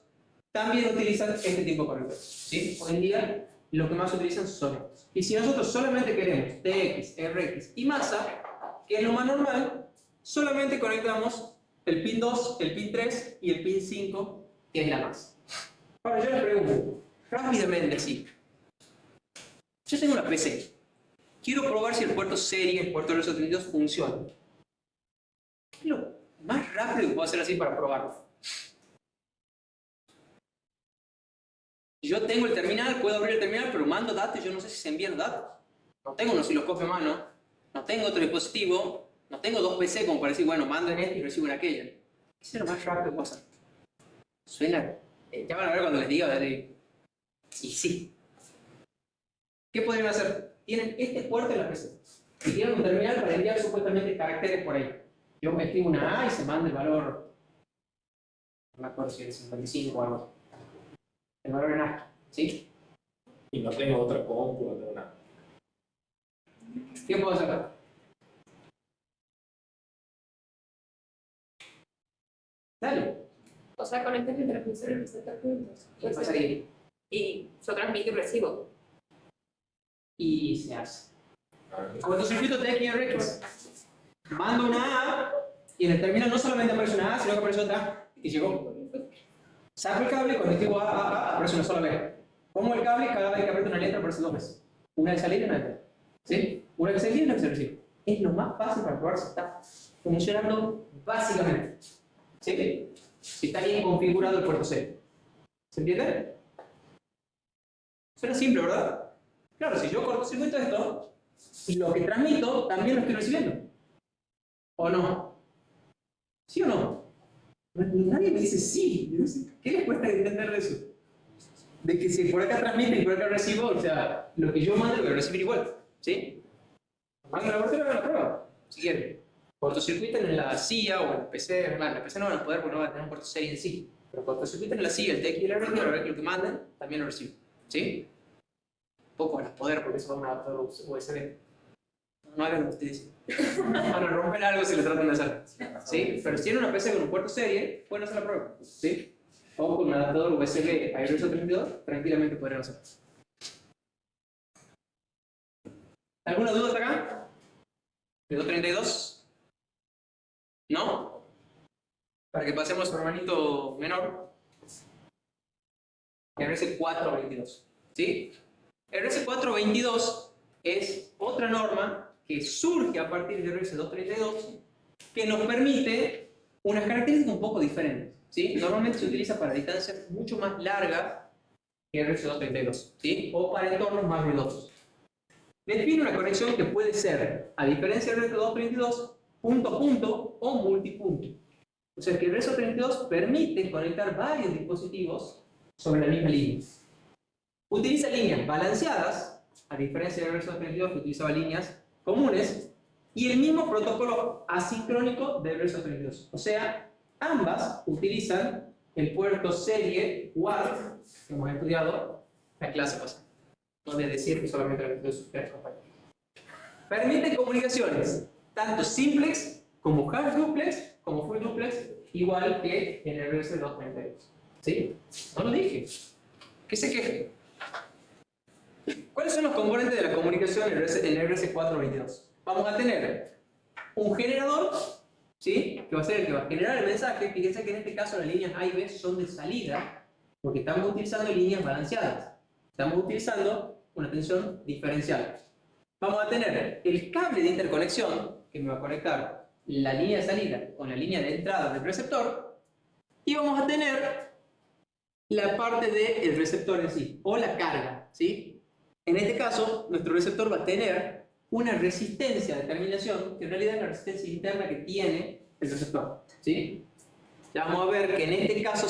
también utilizan este tipo de conectores, ¿sí? Hoy en día lo que más utilizan son estos. Y si nosotros solamente queremos TX, RX y masa, que es lo más normal, solamente conectamos el pin 2, el pin 3 y el pin 5, que es la masa. Ahora yo les pregunto, rápidamente así. Yo tengo una PC. Quiero probar si el puerto serie, el puerto RS232 funciona. ¿Qué es lo más rápido que puedo hacer así para probarlo? Yo tengo el terminal, puedo abrir el terminal, pero mando datos y yo no sé si se envían datos. No tengo un osciloscopio a mano, no tengo otro dispositivo, no tengo 2 PC como para decir, bueno, mando en este y recibo en aquella. ¿Qué es lo más rápido que puedo hacer? Suena, ya van a ver cuando les diga, y sí. ¿Qué podrían hacer? Tienen este puerto en la PC y tienen un terminal para enviar supuestamente caracteres por ahí. Yo me escribo una A y se manda el valor, no me acuerdo si es 55 o algo así. El valor en A, ¿sí? Y no tengo otra compu, no tengo nada. ¿Qué puedo hacer? Dale. O sea, conectas el transmisor y el receptor juntos. ¿Qué pasa ahí? Y yo transmito y recibo. Y se hace. Cortocircuito TXRX. Mando una A y en el terminal no solamente aparece una A, sino que aparece otra y llegó. Saco el cable, conectivo A, aparece una sola vez. Pongo el cable y cada vez que aprieto una letra aparece 2 veces. Una de salir y una de entrar. ¿Sí? Una que se envía y una que se recibe. Es lo más fácil para probar si está funcionando básicamente. ¿Sí? Si está bien configurado el puerto C. ¿Se entiende? Suena simple, ¿verdad? Claro, si yo cortocircuito esto, y lo que transmito también lo estoy recibiendo. ¿O no? ¿Sí o no? Nadie me dice sí. ¿Qué les cuesta entender de eso? De que si por acá transmite y por acá recibo, o sea, lo que yo mando lo voy a recibir igual. ¿Sí? Hagan la laboratorio, hagan la prueba. Si quieren. Cortocircuiten en la CIA o en la PC. En la PC no van a poder porque no van a tener un puerto serie en sí. Pero cortocircuiten en la CIA, el TX y el RX, a ver que lo que manden también lo recibo. ¿Sí? Poco van a poder porque eso va a un adaptador USB. No hagan lo que ustedes dicen. Van a romper algo si le tratan de hacer. ¿Sí? Pero si tienen una PC con un puerto serie, pueden hacer la prueba. ¿Sí? O con un adaptador USB a RS232, tranquilamente podrían hacerlo. ¿Alguna duda hasta acá? ¿De 232? ¿No? Para que pasemos a hermanito menor. RS422. ¿Sí? RS422 es otra norma que surge a partir de RS232 que nos permite unas características un poco diferentes. ¿Sí? Normalmente se utiliza para distancias mucho más largas que RS232, ¿sí? O para entornos más ruidosos. Define una conexión que puede ser, a diferencia del RS232, punto a punto o multipunto. O sea que el RS232 permite conectar varios dispositivos sobre la misma línea. Utiliza líneas balanceadas, a diferencia del RS232 que utilizaba líneas comunes, y el mismo protocolo asincrónico del RS232. O sea, ambas utilizan el puerto serie UART, que hemos estudiado en la clase pasada. No de decir que solamente lo estudio sus compañeros. Permite comunicaciones, tanto simplex como half duplex, como full duplex, igual que en el RS232. ¿Sí? No lo dije. ¿Qué se queje? ¿Cuáles son los componentes de la comunicación en el RS422? Vamos a tener un generador, ¿sí? Que va a ser el que va a generar el mensaje. Fíjense que en este caso las líneas A y B son de salida, porque estamos utilizando líneas balanceadas. Estamos utilizando una tensión diferencial. Vamos a tener el cable de interconexión, que me va a conectar la línea de salida con la línea de entrada del receptor, y vamos a tener la parte del receptor en sí, o la carga, ¿sí? En este caso, nuestro receptor va a tener una resistencia de terminación, que en realidad es la resistencia interna que tiene el receptor, ¿sí? Ya vamos a ver que en este caso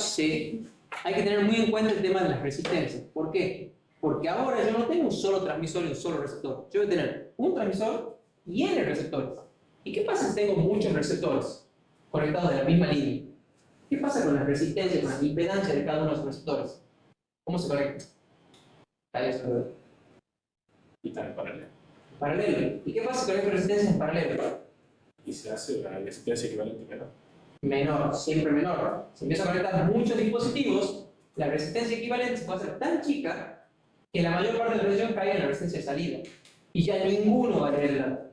hay que tener muy en cuenta el tema de las resistencias. ¿Por qué? Porque ahora yo no tengo un solo transmisor y un solo receptor. Yo voy a tener un transmisor y N receptores. ¿Y qué pasa si tengo muchos receptores conectados de la misma línea? ¿Qué pasa con la resistencia, con la impedancia de cada uno de los receptores? ¿Cómo se conecta? Ahí está. Y está en paralelo. Paralelo. ¿Y qué pasa con esta resistencia en paralelo? Y se hace la resistencia equivalente menor. Menor, siempre menor. Si empiezo a conectar muchos dispositivos, la resistencia equivalente se puede hacer tan chica que la mayor parte de la tensión caiga en la resistencia de salida. Y ya ninguno va a tener el lado.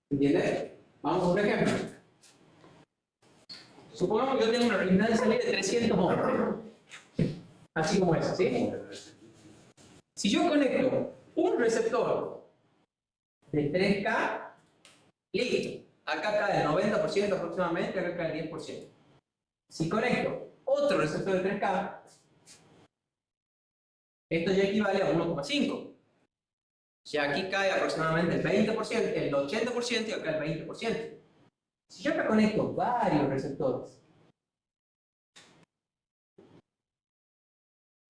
¿Entiendes? Vamos a un ejemplo. Supongamos que yo tengo una resistencia de salida de 300 ohms. Así como esa, ¿sí? Si yo conecto un receptor de 3K, listo. Acá cae el 90% aproximadamente, acá cae el 10%. Si conecto otro receptor de 3K, esto ya equivale a 1,5. Ya aquí cae aproximadamente el 20%, el 80% y acá el 20%. Si yo acá conecto varios receptores,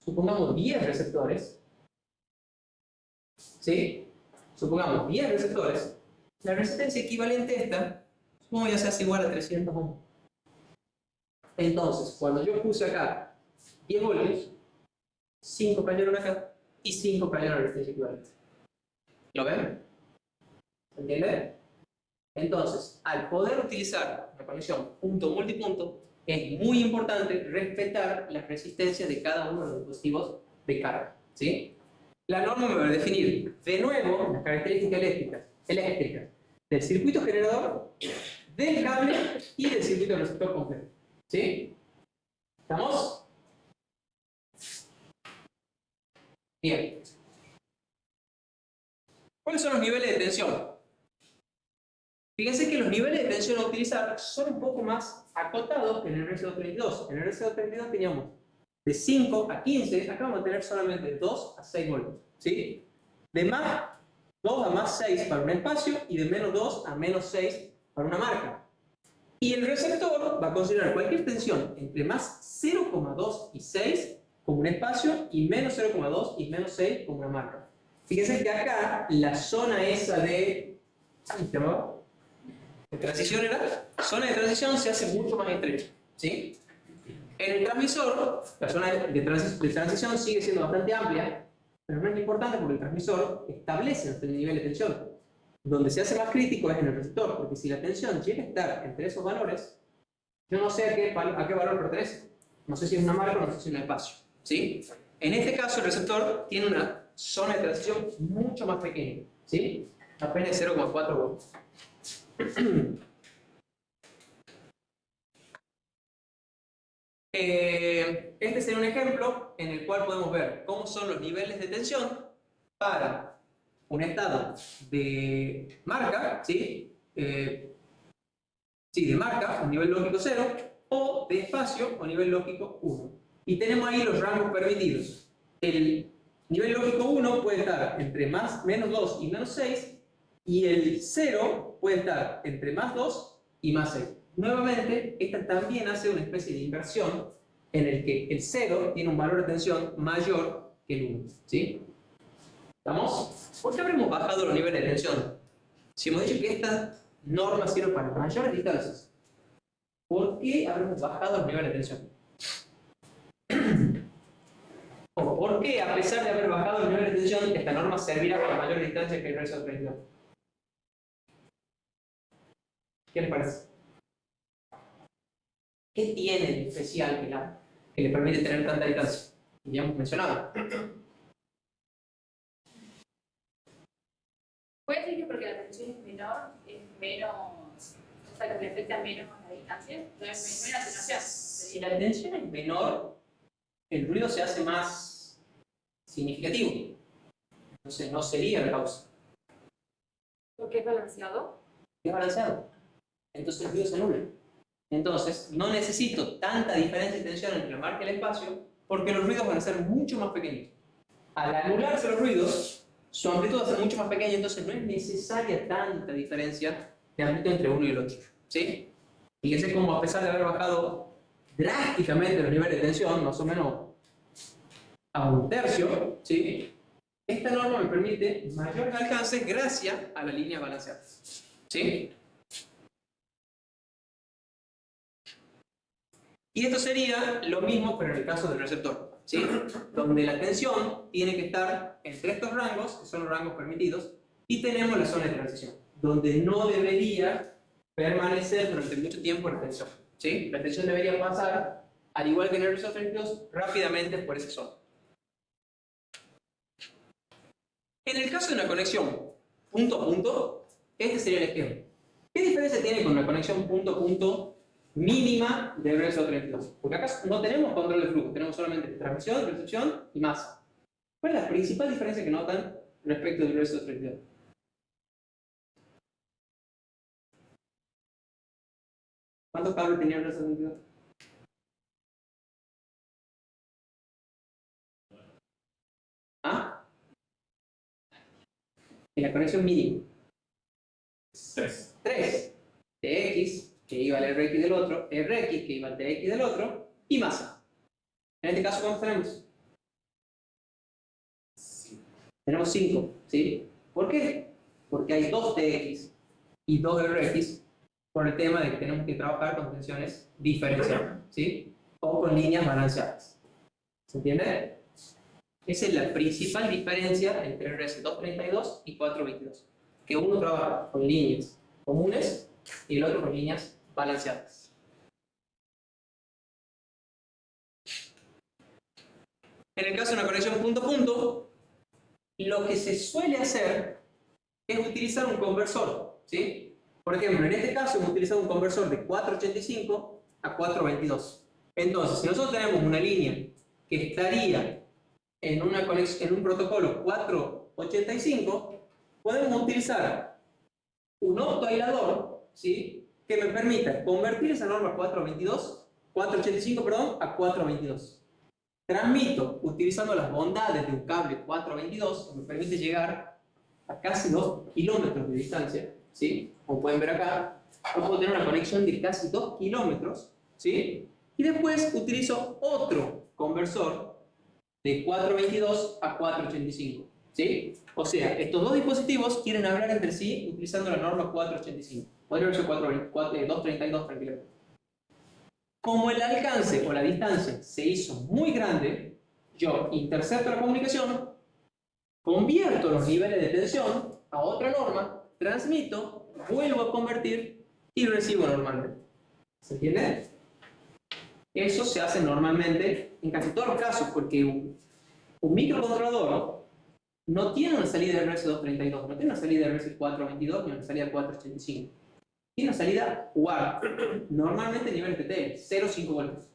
supongamos 10 receptores, ¿sí? Supongamos 10 receptores, la resistencia equivalente a esta, supongo ya se hace igual a 300 ohms. Entonces, cuando yo puse acá 10 voltios, 5 cayeron acá y 5 cayeron a la resistencia equivalente. ¿Lo ven? ¿Se entiende? Entonces, al poder utilizar la conexión punto-multipunto, es muy importante respetar las resistencias de cada uno de los dispositivos de carga, ¿sí? La norma me va a definir de nuevo las características eléctricas del circuito generador, del cable y del circuito del receptor completo, ¿sí? ¿Estamos? Bien. ¿Cuáles son los niveles de tensión? Fíjense que los niveles de tensión a utilizar son un poco más acotados que en el RS232. En el RS232 teníamos de 5 a 15, acá vamos a tener solamente de 2 a 6 voltios, ¿sí? De más 2 a más 6 para un espacio y de menos 2 a menos 6 para una marca. Y el receptor va a considerar cualquier tensión entre más 0,2 y 6 como un espacio y menos 0,2 y menos 6 como una marca. Fíjense que acá la zona esa de transición zona de transición se hace mucho más estrecha, ¿sí? En el transmisor, la zona de transición sigue siendo bastante amplia, pero no es importante porque el transmisor establece nuestro nivel de tensión. Donde se hace más crítico es en el receptor, porque si la tensión llega a estar entre esos valores, yo no sé a qué valor pertenece. No sé si es una marca o no sé si es un espacio, ¿sí? En este caso, el receptor tiene una zona de transición mucho más pequeña, ¿sí? Apenas 0,4 volts. Este sería un ejemplo en el cual podemos ver cómo son los niveles de tensión para un estado de marca, ¿sí? Sí, de marca, o nivel lógico 0, o de espacio, o nivel lógico 1. Y tenemos ahí los rangos permitidos. El nivel lógico 1 puede estar entre menos 2 y menos 6, y el 0 puede estar entre más 2 y más 6. Nuevamente, esta también hace una especie de inversión en el que el 0 tiene un valor de tensión mayor que el 1, ¿sí? ¿Estamos? ¿Por qué habremos bajado los niveles de tensión? Si hemos dicho que esta norma sirve para mayores distancias, ¿por qué habremos bajado los niveles de tensión? ¿O por qué, a pesar de haber bajado los niveles de tensión, esta norma servirá para mayores distancias que el resto de la ¿Qué les parece? ¿Qué tiene de especial que le permite tener tanta distancia? Ya hemos mencionado. Puede ser que porque la tensión es menor, o sea, que le afecta menos la distancia, no es menos atenuación. Si la tensión es menor, el ruido se hace más significativo. Entonces no sería la causa. ¿Porque es balanceado? Es balanceado. Entonces el ruido se anula. Entonces no necesito tanta diferencia de tensión entre la marca y el espacio porque los ruidos van a ser mucho más pequeños. Al anularse los ruidos, su amplitud va a ser mucho más pequeña, entonces no es necesaria tanta diferencia de amplitud entre uno y el otro, ¿sí? Fíjense cómo a pesar de haber bajado drásticamente los niveles de tensión, más o menos a un tercio, ¿sí? Esta norma me permite mayores alcances gracias a la línea balanceada, ¿sí? Y esto sería lo mismo, pero en el caso del receptor, ¿sí? Donde la tensión tiene que estar entre estos rangos, que son los rangos permitidos, y tenemos la zona de transición, donde no debería permanecer durante mucho tiempo la tensión, ¿sí? La tensión debería pasar, al igual que en el receptor 32, rápidamente por esa zona. En el caso de una conexión punto a punto, este sería el esquema. ¿Qué diferencia tiene con una conexión punto a punto mínima del receptor 32? Porque acá no tenemos control de flujo, tenemos solamente transmisión, recepción y masa. ¿Cuál es la principal diferencia que notan respecto del receptor 32? ¿Cuántos cables tenía el receptor 32? ¿Ah? En la conexión mínima. 3. 3. Tx, que iba al Rx del otro, Rx, que iba al Tx del otro, y masa. En este caso, ¿cuántos tenemos? Tenemos 5, ¿sí? ¿Por qué? Porque hay 2 Tx y 2 Rx por el tema de que tenemos que trabajar con tensiones diferenciadas, ¿sí? O con líneas balanceadas. ¿Se entiende? Esa es la principal diferencia entre el RS232 y 422. Que uno trabaja con líneas comunes y el otro con líneas balanceadas. En el caso de una conexión punto a punto, lo que se suele hacer es utilizar un conversor, ¿sí? Por ejemplo, en este caso hemos utilizado un conversor de 485 a 422. Entonces, si nosotros tenemos una línea que estaría en un protocolo 485, podemos utilizar un optoaislador, ¿sí? Que me permita convertir esa norma 485 perdón, a 422. Transmito utilizando las bondades de un cable 422, que me permite llegar a casi 2 kilómetros de distancia, ¿sí? Como pueden ver acá, yo puedo tener una conexión de casi 2 kilómetros, ¿sí? Y después utilizo otro conversor de 422 a 485, ¿sí? O sea, estos dos dispositivos quieren hablar entre sí utilizando la norma 485. Podría verse 232 tranquilamente. Como el alcance o la distancia se hizo muy grande, yo intercepto la comunicación, convierto los niveles de tensión a otra norma, transmito, vuelvo a convertir y recibo normalmente. ¿Se entiende? Eso se hace normalmente en casi todos los casos, porque un microcontrolador no tiene una salida de RS232, no tiene una salida de RS422 ni una salida de 485. Tiene una salida UART, normalmente nivel TTL, 0,5 voltios.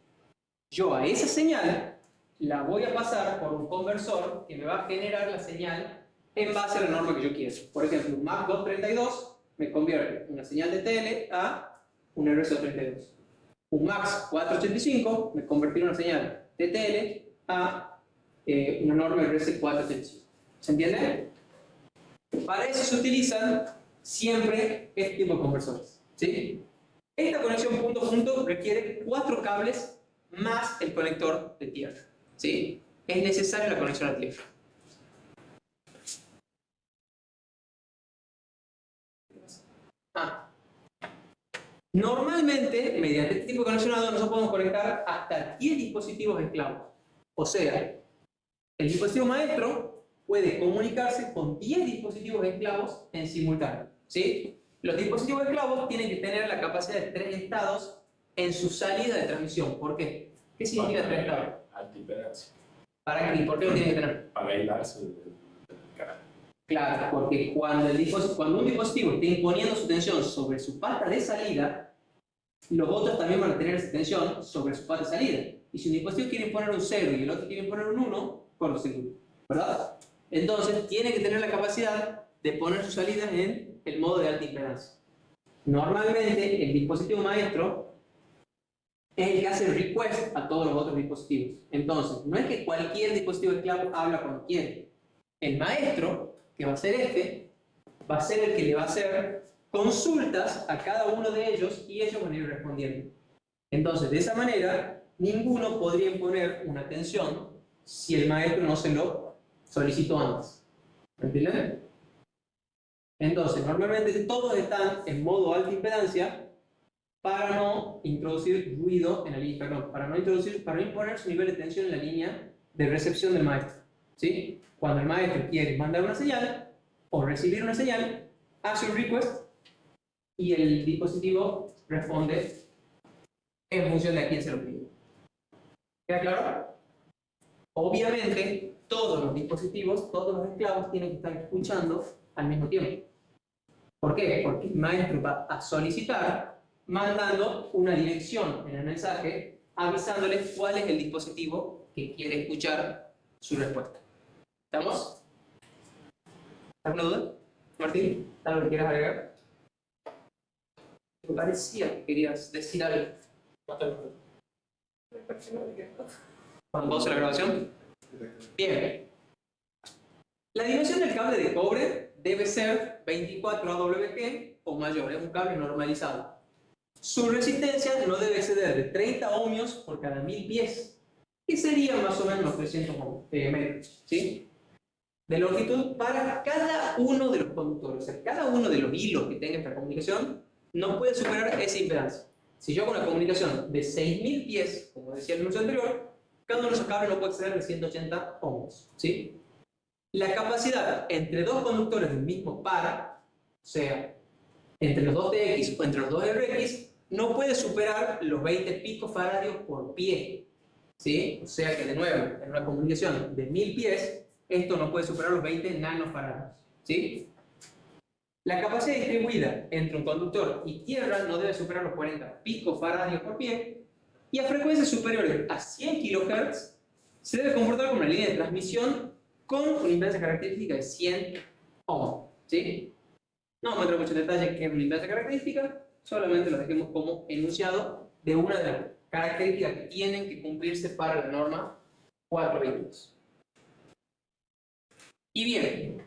Yo a esa señal la voy a pasar por un conversor que me va a generar la señal en base a la norma que yo quiero. Por ejemplo, un MAC 232 me convierte una señal de TL a un RS232. Un MAX 485 me convertirá una señal TTL a una norma RS485. ¿Se entiende? Para eso se utilizan siempre este tipo de conversores, ¿sí? Esta conexión punto a punto requiere 4 cables más el conector de tierra, ¿sí? Es necesaria la conexión a tierra. Normalmente, mediante este tipo de conexionado, nosotros podemos conectar hasta 10 dispositivos esclavos. O sea, el dispositivo maestro puede comunicarse con 10 dispositivos esclavos en simultáneo, ¿sí? Los dispositivos esclavos tienen que tener la capacidad de 3 estados en su salida de transmisión. ¿Por qué? ¿Qué significa 3 estados? Alta impedancia. ¿Para qué? ¿Por qué lo tienen que tener? Para aislarse del canal. Claro, porque cuando un dispositivo esté imponiendo su tensión sobre su pata de salida, los otros también van a tener esa tensión sobre su pata de salida. Y si un dispositivo quiere imponer un 0 y el otro quiere imponer un 1, cortocircuito, ¿verdad? Entonces tiene que tener la capacidad de poner sus salidas en el modo de alta impedancia. Normalmente el dispositivo maestro es el que hace el request a todos los otros dispositivos. Entonces, no es que cualquier dispositivo esclavo habla cuando quiere. El maestro, que va a ser este, va a ser el que le va a hacer consultas a cada uno de ellos y ellos van a ir respondiendo. Entonces, de esa manera, ninguno podría imponer una tensión si el maestro no se lo solicitó antes. ¿Entienden? Entonces, normalmente todos están en modo alta impedancia para no introducir ruido en la línea, perdón, para no imponer su nivel de tensión en la línea de recepción del maestro, ¿sí? Cuando el maestro quiere mandar una señal o recibir una señal, hace un request y el dispositivo responde en función de a quién se lo pide. ¿Queda claro? Obviamente, todos los dispositivos, todos los esclavos tienen que estar escuchando al mismo tiempo. ¿Por qué? Porque el maestro va a solicitar mandando una dirección en el mensaje avisándole cuál es el dispositivo que quiere escuchar su respuesta. ¿Estamos? ¿Alguna duda? Martín, ¿algo que quieras agregar? Me parecía que querías decir algo. ¿Cuándo pausa la grabación? Bien. La dimensión del cable de cobre debe ser 24 AWG o mayor, es un cable normalizado. Su resistencia no debe exceder de 30 ohmios por cada 1000 pies, que serían más o menos los 300 metros, ¿sí? De longitud para cada uno de los conductores, o sea, cada uno de los hilos que tenga esta comunicación no puede superar esa impedancia. Si yo hago una comunicación de 6000 pies, como decía el anuncio anterior, cada uno de esos cables no puede exceder de 180 ohmios, ¿sí? La capacidad entre dos conductores del mismo par, o sea, entre los dos TX o entre los dos RX, no puede superar los 20 picofaradios por pie, ¿sí? O sea que, de nuevo, en una comunicación de 1000 pies, esto no puede superar los 20 nanofaradios, ¿sí? La capacidad distribuida entre un conductor y tierra no debe superar los 40 picofaradios por pie, y a frecuencias superiores a 100 kHz se debe comportar como una línea de transmisión con una impedancia característica de 100 ohms, ¿sí? No vamos a entrar mucho en detalle qué es una impedancia característica, solamente lo dejemos como enunciado de una de las características que tienen que cumplirse para la norma 422. Y bien,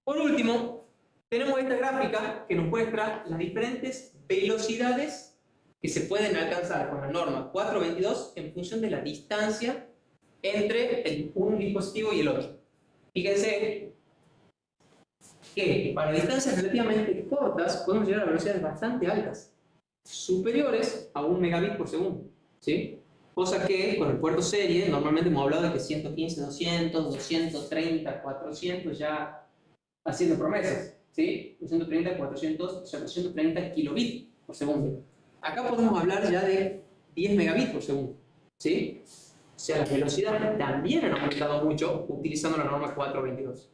por último, tenemos esta gráfica que nos muestra las diferentes velocidades que se pueden alcanzar con la norma 422 en función de la distancia entre un dispositivo y el otro. Fíjense que para distancias relativamente cortas podemos llegar a velocidades bastante altas, superiores a 1 megabit por segundo, ¿sí? Cosa que con el puerto serie normalmente hemos hablado de que 115, 200, 230, 400 ya haciendo promesas, ¿sí? 230, 400, o sea, 230 kilobits por segundo. Acá podemos hablar ya de 10 megabits por segundo, ¿sí? O sea, las velocidades también han aumentado mucho utilizando la norma 422.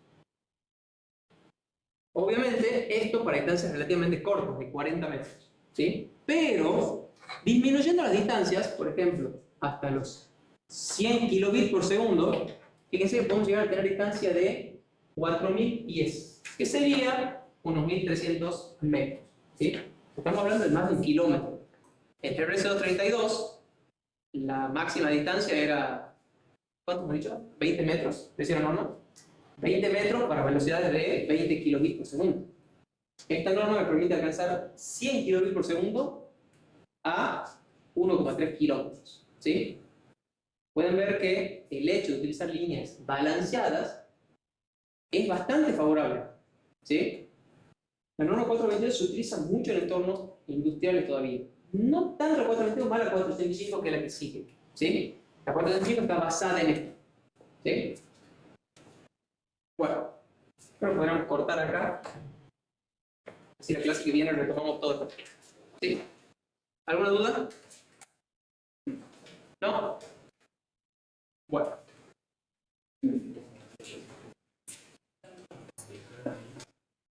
Obviamente, esto para distancias relativamente cortas, de 40 metros, ¿sí? Pero, disminuyendo las distancias, por ejemplo, hasta los 100 kilobits por segundo, fíjense que podemos llegar a tener distancia de 4000 pies, que sería unos 1300 metros, ¿sí? Estamos hablando de más de 1 kilómetro. Entre RS232, la máxima distancia era, ¿cuánto hemos dicho? 20 metros, decía la norma. 20 metros para velocidades de 20 kilobits por segundo. Esta norma me permite alcanzar 100 kilobits por segundo a 1,3 kilómetros, ¿sí? Pueden ver que el hecho de utilizar líneas balanceadas es bastante favorable, ¿sí? La norma 422 se utiliza mucho en entornos industriales todavía. No tanto la 422 más la 435 que es la que sigue, ¿sí? La 435 está basada en esto, ¿sí? Bueno, pero podríamos cortar acá. Así la clase que viene retomamos todo esto. ¿Sí? ¿Alguna duda? ¿No?